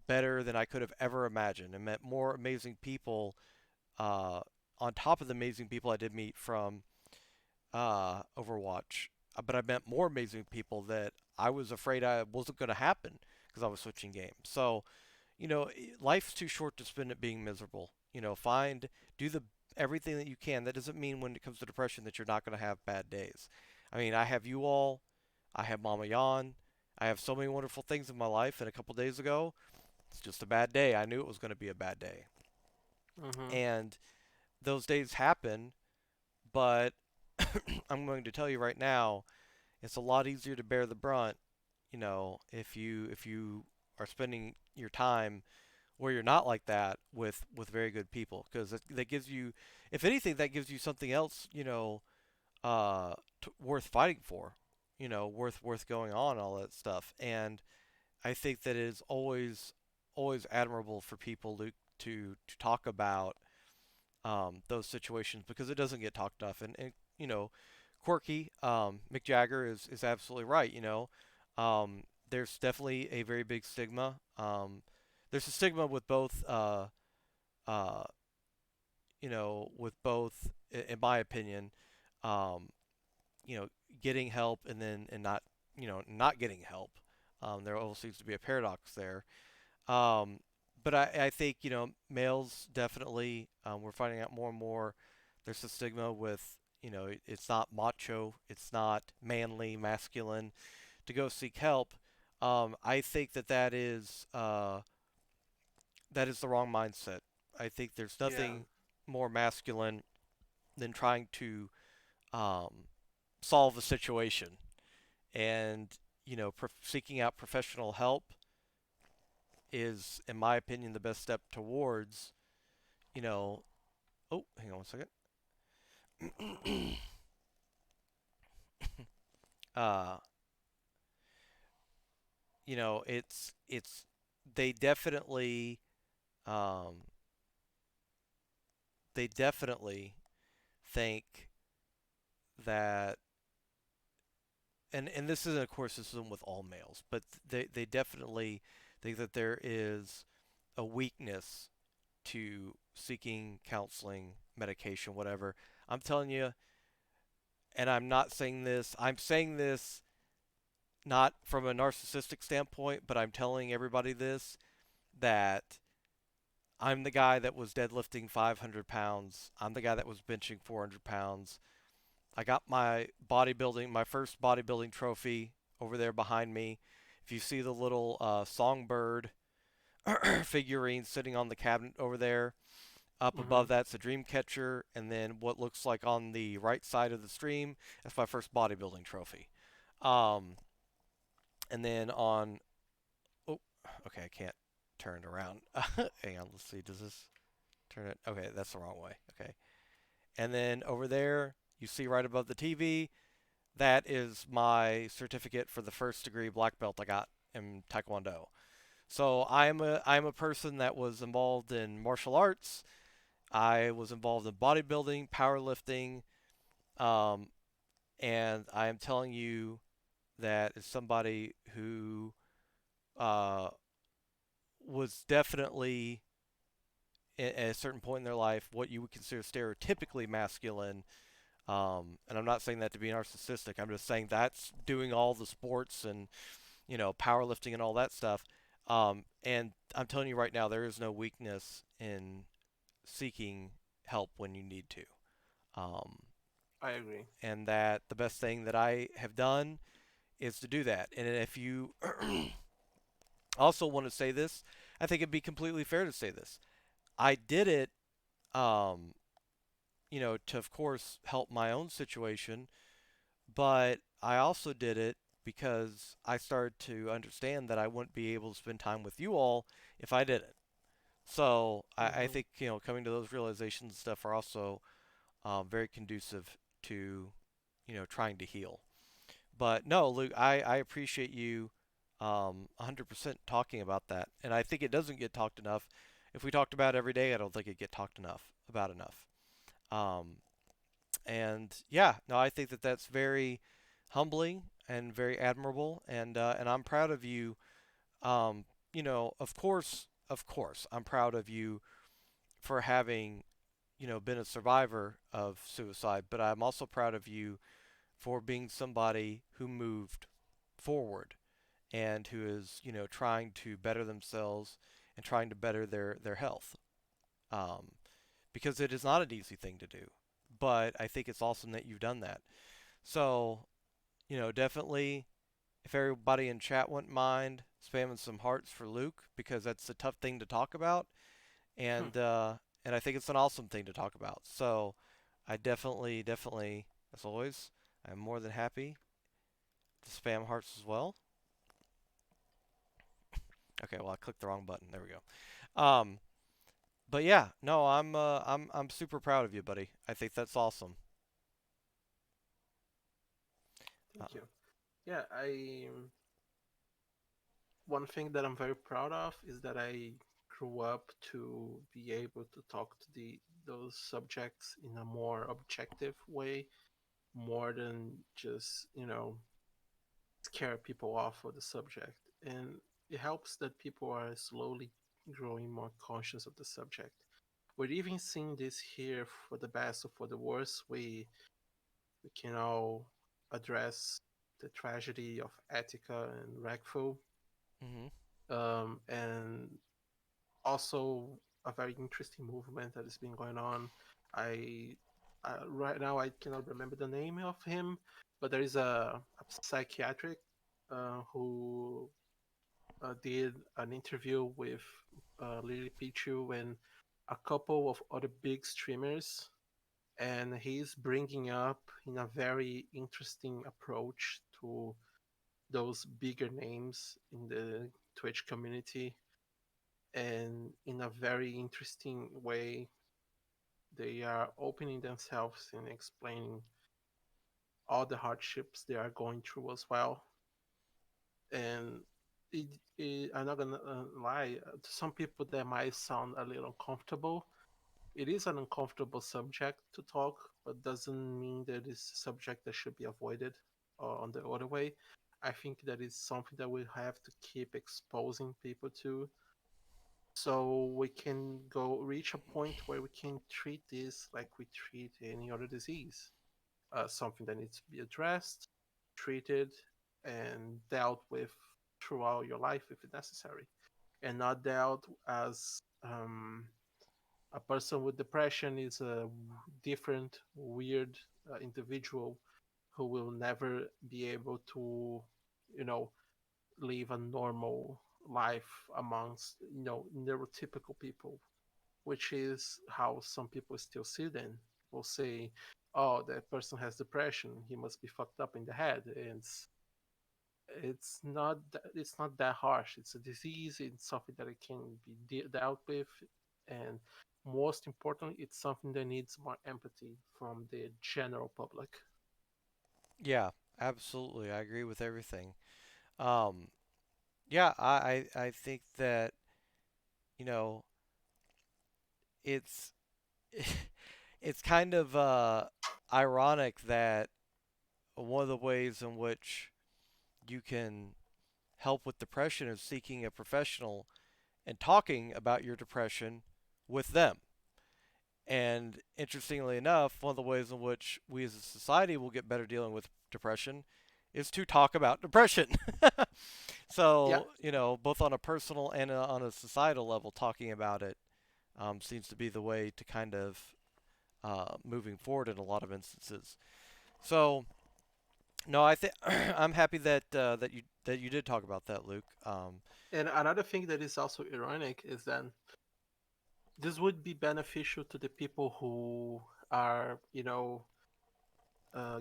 better than I could have ever imagined, and met more amazing people uh, on top of the amazing people I did meet from Overwatch. But I met more amazing people that I was afraid I wasn't going to happen because I was switching games. So, life's too short to spend it being miserable. Do the everything that you can. That doesn't mean when it comes to depression that you're not going to have bad days. I mean, I have you all. I have Mama Yan. I have so many wonderful things in my life. And a couple days ago, it's just a bad day. I knew it was going to be a bad day. Mhm. And those days happen, but I'm going to tell you right now, it's a lot easier to bear the brunt, if you are spending your time where you're not like that with very good people, because that gives you, if anything, that gives you something else, worth fighting for, worth going on, all that stuff. And I think that it is always admirable for people to talk about those situations, because it doesn't get talked enough. And quirky, Mick Jagger is absolutely right. There's definitely a very big stigma. There's a stigma with both, uh, in my opinion, um, you know, getting help and then and not, not getting help. There always seems to be a paradox there. Um, but I think, males definitely, we're finding out more and more there's a stigma with, it's not macho, it's not manly, masculine to go seek help. I think that is the wrong mindset. I think there's Yeah, nothing more masculine than trying to um, solve a situation. And, seeking out professional help is, in my opinion, the best step towards, you know, oh, hang on one second. uh, it's they definitely um, they definitely think that, and this isn't, of course, this isn't with all males, but they definitely think that there is a weakness to seeking counseling, medication, whatever. I'm telling you, and I'm not saying this, I'm saying this not from a narcissistic standpoint, but I'm telling everybody this, that I'm the guy that was deadlifting 500 pounds. I'm the guy that was benching 400 pounds. I got my first bodybuilding trophy over there behind me. If you see the little songbird figurine sitting on the cabinet over there, up hmm above that's a dream catcher, and then what looks like on the right side of the stream, that's my first bodybuilding trophy. Um, and then on, oh, okay, I can't turn it around. Hang on, let's see, does this turn it? Okay, that's the wrong way. Okay. And then over there, you see right above the TV, that is my certificate for the first degree black belt I got in Taekwondo. So I'm a person that was involved in martial arts. I was involved in bodybuilding, powerlifting, um, and I am telling you that as somebody who uh, was definitely at a certain point in their life what you would consider stereotypically masculine. And I'm not saying that to be narcissistic. I'm just saying that's doing all the sports and, powerlifting and all that stuff. And I'm telling you right now, there is no weakness in seeking help when you need to. Um, I agree. and that the best thing that I have done is to do that. And if you also want to say this, I think it'd be completely fair to say this. I did it, um, to of course help my own situation, but I also did it because I started to understand that I wouldn't be able to spend time with you all if I didn't. So I hmm think, coming to those realizations and stuff are also very conducive to, trying to heal. But no, Luke, I appreciate you 100% talking about that. And I think it doesn't get talked enough. If we talked about it every day, I don't think it get talked enough. Um, and yeah, no, I think that that's very humbling and very admirable. And I'm proud of you. Of course, I'm proud of you for having, been a survivor of suicide. But I'm also proud of you for being somebody who moved forward and who is, trying to better themselves and trying to better their health. Um, because it is not an easy thing to do. But I think it's awesome that you've done that. So, definitely, if everybody in chat wouldn't mind spamming some hearts for Luke, because that's a tough thing to talk about, and uh, and I think it's an awesome thing to talk about. So, I definitely, as always, I'm more than happy to spam hearts as well. Okay, well, I clicked the wrong button. There we go. Um, but yeah, no, I'm super proud of you, buddy. I think that's awesome. Uh, Thank you. Yeah, I one thing that I'm very proud of is that I grew up to be able to talk to the those subjects in a more objective way, more than just, scare people off of the subject. And it helps that people are slowly growing more conscious of the subject. We're even seeing this here for the best or for the worst. We can all address the tragedy of Attica and Rackful, mhm. and also a very interesting movement that has been going on. I right now I cannot remember the name of him, but there is a psychiatric who did an interview with Lily Pichu and a couple of other big streamers, and he's bringing up in a very interesting approach to those bigger names in the Twitch community, and in a very interesting way they are opening themselves and explaining all the hardships they are going through as well. And I'm not gonna lie, to some people that might sound a little uncomfortable. It is an uncomfortable subject to talk, but doesn't mean that it's a subject that should be avoided. Or on the other way, I think that is something that we have to keep exposing people to, so we can go reach a point where we can treat this like we treat any other disease, something that needs to be addressed, treated, and dealt with throughout your life if it's necessary, and not dealt as a person with depression is a different, weird individual who will never be able to, you know, live a normal life amongst, neurotypical people, which is how some people still see them. Will say, "Oh, that person has depression. He must be fucked up in the head." And it's not that harsh. It's a disease. It's something that it can be dealt with, and most importantly, it's something that needs more empathy from the general public. Yeah, absolutely. I agree with everything. Um, yeah, I think that, you know, it's it's kind of ironic that one of the ways in which you can help with depression is seeking a professional and talking about your depression with them. And interestingly enough, one of the ways in which we as a society will get better dealing with depression is to talk about depression. Yeah, So, both on a personal and on a societal level, talking about it seems to be the way to kind of moving forward in a lot of instances. So, no, I think I'm happy that you did talk about that, Luke. and another thing that is also ironic is that this would be beneficial to the people who are,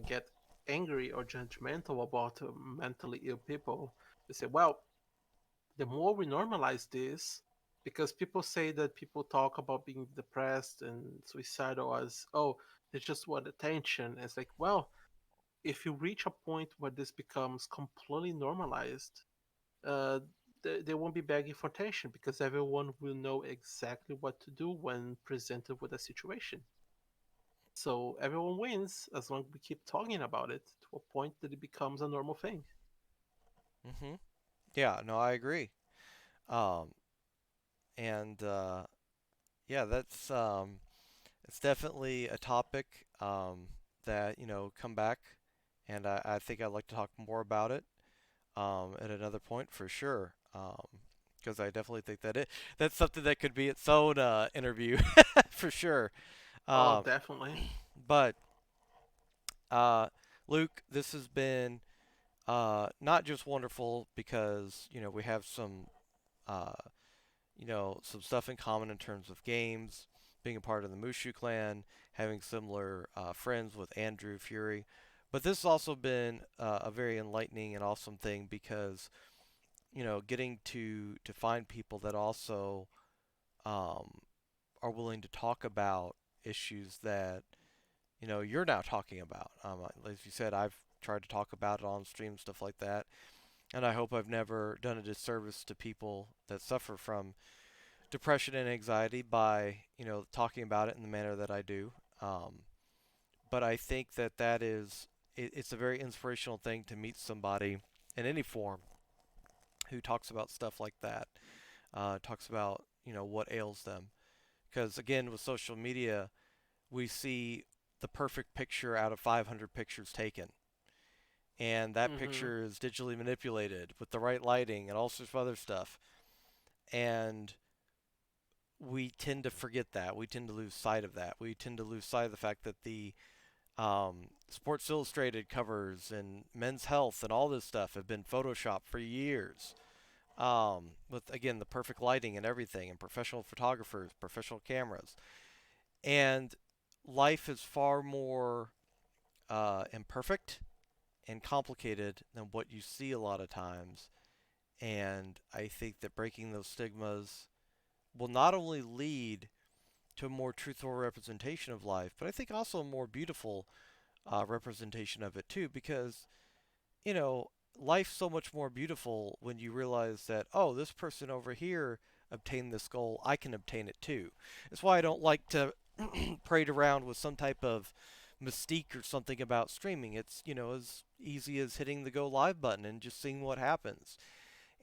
get angry or judgmental about mentally ill people. They say, well, the more we normalize this, because people say that people talk about being depressed and suicidal as, oh, they just want attention. It's like, well, if you reach a point where this becomes completely normalized, uh, they won't be begging for attention because everyone will know exactly what to do when presented with a situation. So everyone wins as long as we keep talking about it to a point that it becomes a normal thing. hmm Yeah, no, I agree. Um, and yeah, that's it's definitely a topic that come back, and I think I'd like to talk more about it at another point for sure. Because I definitely think that's something that could be its own interview for sure. Oh, Um, definitely. but uh, Luke, this has been not just wonderful because we have uh, some stuff in common in terms of games, being a part of the Mushu clan, having similar friends with Andrew Fury. But this has also been a very enlightening and awesome thing because, getting to find people that also um, are willing to talk about issues that you're now talking about. As you said, I've tried to talk about it on stream, stuff like that, and I hope I've never done a disservice to people that suffer from depression and anxiety by talking about it in the manner that I do. Um, but I think that it's a very inspirational thing to meet somebody in any form who talks about stuff like that, talks about what ails them. Because again, with social media, we see the perfect picture out of 500 pictures taken, and that Mm-hmm. picture is digitally manipulated with the right lighting and all sorts of other stuff. And we tend to forget that. We tend to lose sight of that. We tend to lose sight of the fact that the Sports Illustrated covers and Men's Health and all this stuff have been photoshopped for years. With again the perfect lighting and everything, and professional photographers, professional cameras, and life is far more imperfect and complicated than what you see a lot of times. And I think that breaking those stigmas will not only lead to a more truthful representation of life, but I think also a more beautiful representation of it too, because you know, life's so much more beautiful when you realize that, oh, this person over here obtained this goal, I can obtain it too. That's why I don't like to parade around with some type of mystique or something about streaming. It's, as easy as hitting the go live button and just seeing what happens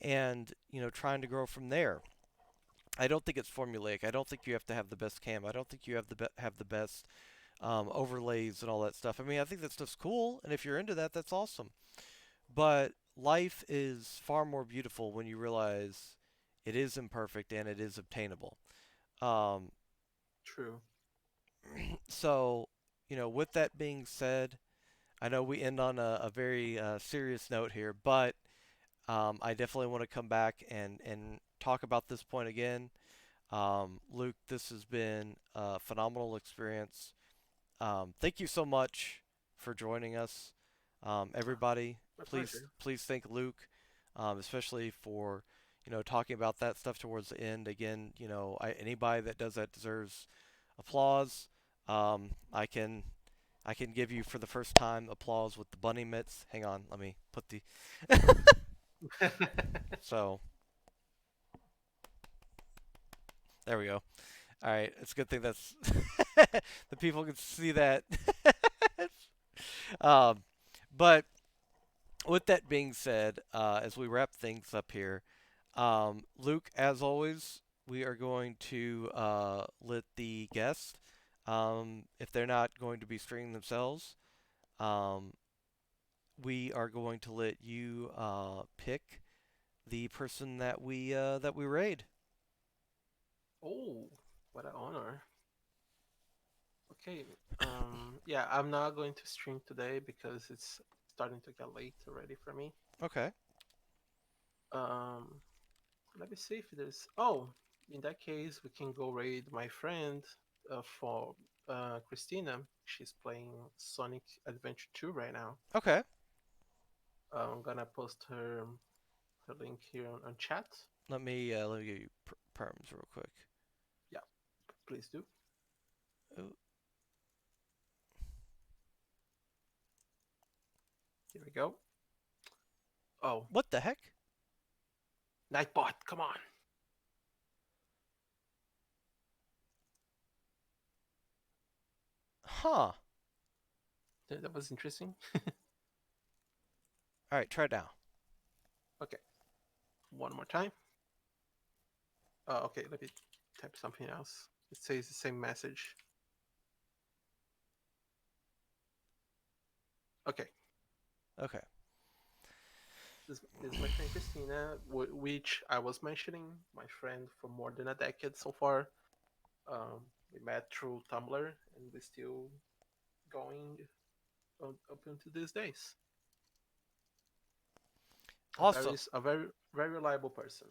and, trying to grow from there. I don't think it's formulaic. I don't think you have to have the best cam. I don't think you have have the best overlays and all that stuff. I mean, I think that stuff's cool, and if you're into that, that's awesome. But life is far more beautiful when you realize it is imperfect and it is obtainable. Um, True. so, with that being said, I know we end on a very serious note here, but I definitely want to come back and talk about this point again. Luke, this has been a phenomenal experience. Thank you so much for joining us. Everybody, My please pleasure. please thank Luke, especially for talking about that stuff towards the end. Again, anybody that does that deserves applause. I can give you for the first time applause with the bunny mitts. Hang on, let me put the so there we go. All right, it's a good thing that's the people can see that. um, but with that being said, as we wrap things up here, Luke, as always, we are going to let the guests, if they're not going to be streaming themselves, um, we are going to let you pick the person that we raid. Oh, what an honor. Okay. Yeah, I'm not going to stream today because it's starting to get late already for me. Okay. Um, Let me see if there's. Oh, in that case, we can go raid my friend for Christina. She's playing Sonic Adventure 2 right now. Okay. I'm gonna post her link here on chat. Let me give you perms real quick. Yeah, please do. Ooh, Here we go. Oh, what the heck? Nightbot, come on. Huh. That was interesting. All right, try it now. Okay, one more time. Okay, let me type something else. It says the same message. Okay, Okay. this is my friend Christina, which I was mentioning, my friend for more than a decade so far. We met through Tumblr, and we're still going up into these days. Awesome. A very reliable person.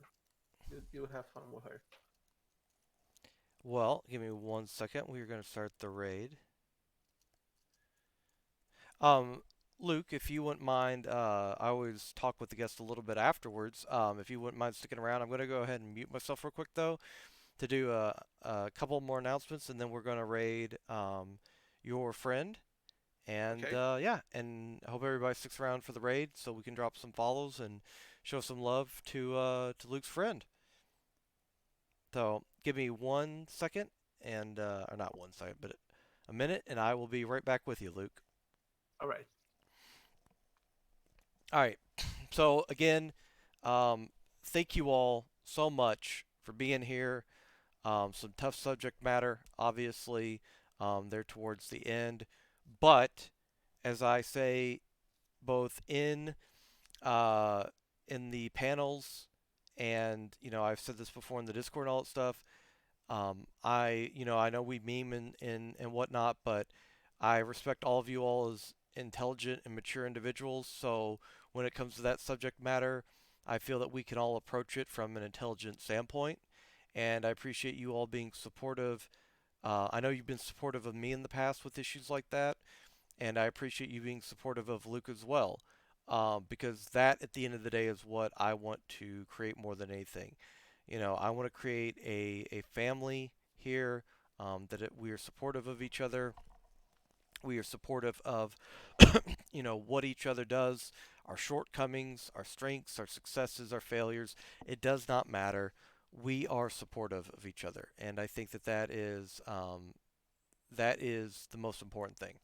You have fun with her. Well, give me 1 second. We're going to start the raid. Um, Luke, if you wouldn't mind, I always talk with the guest a little bit afterwards. If you wouldn't mind sticking around, I'm going to go ahead and mute myself real quick though, to do a couple more announcements, and then we're gonna raid your friend. And Okay. yeah, and I hope everybody sticks around for the raid so we can drop some follows and show some love to Luke's friend. So give me 1 second, and or not 1 second, but a minute, and I will be right back with you, Luke. All right. All right. So again, um, thank you all so much for being here. Some tough subject matter, obviously, there towards the end, but as I say, both uh, in the panels, and I've said this before in the Discord and all that stuff. I know we meme and whatnot, but I respect all of you all as intelligent and mature individuals. So when it comes to that subject matter, I feel that we can all approach it from an intelligent standpoint. And I appreciate you all being supportive. I know you've been supportive of me in the past with issues like that, and I appreciate you being supportive of Luke as well. Because that, at the end of the day, is what I want to create more than anything. I want to create a family here, we are supportive of each other. We are supportive of, what each other does, our shortcomings, our strengths, our successes, our failures. It does not matter. We are supportive of each other, and I think that is the most important thing.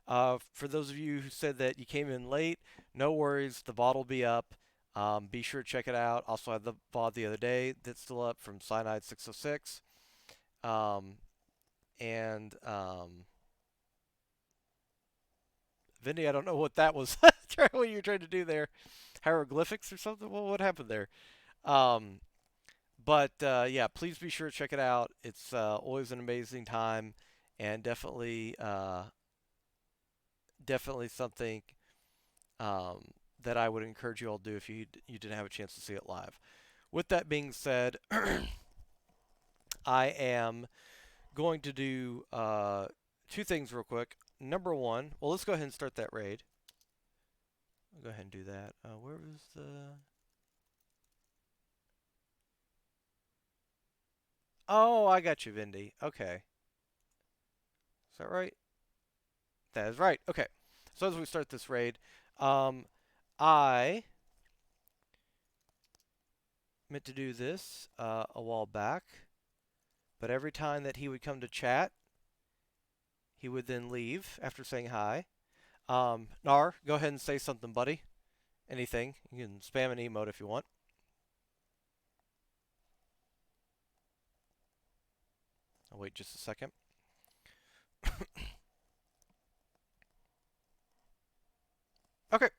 For those of you who said that you came in late, no worries. The VOD will be up. Be sure to check it out. Also, I had the VOD the other day that's still up from Cyanide 606. And Vinny, I don't know what that was. What you were trying to do there. Hieroglyphics or something? What happened there? Um, but yeah, please be sure to check it out. It's always an amazing time, and definitely something um, that I would encourage you all to do if you didn't have a chance to see it live. With that being said, I am going to do two things real quick. Number one, well, let's go ahead and start that raid. I'll go ahead and do that. Where was the? Oh, I got you, Vindy. Okay, is that right? That is right. Okay, so as we start this raid, um, I meant to do this a while back, but every time that he would come to chat, he would then leave after saying hi. Nar, go ahead and say something, buddy. Anything. You can spam an emote if you want. I'll wait just a second. Okay.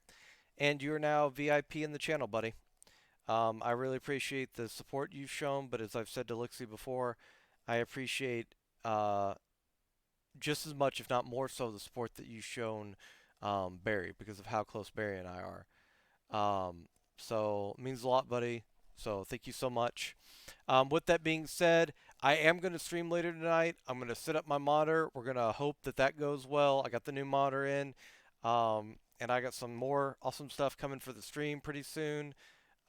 And you're now VIP in the channel, buddy. I really appreciate the support you've shown, but as I've said to Lixie before, I appreciate just as much, if not more so, the support that you've shown Barry because of how close Barry and I are. So it means a lot, buddy. So thank you so much. With that being said, I am going to stream later tonight. I'm going to set up my monitor. We're going to hope that that goes well. I got the new monitor in, and I got some more awesome stuff coming for the stream pretty soon.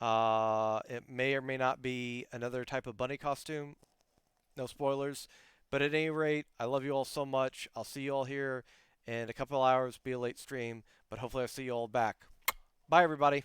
It may or may not be another type of bunny costume. No spoilers. But at any rate, I love you all so much. I'll see you all here in a couple hours. Be a late stream, but hopefully I'll see you all back. Bye, everybody.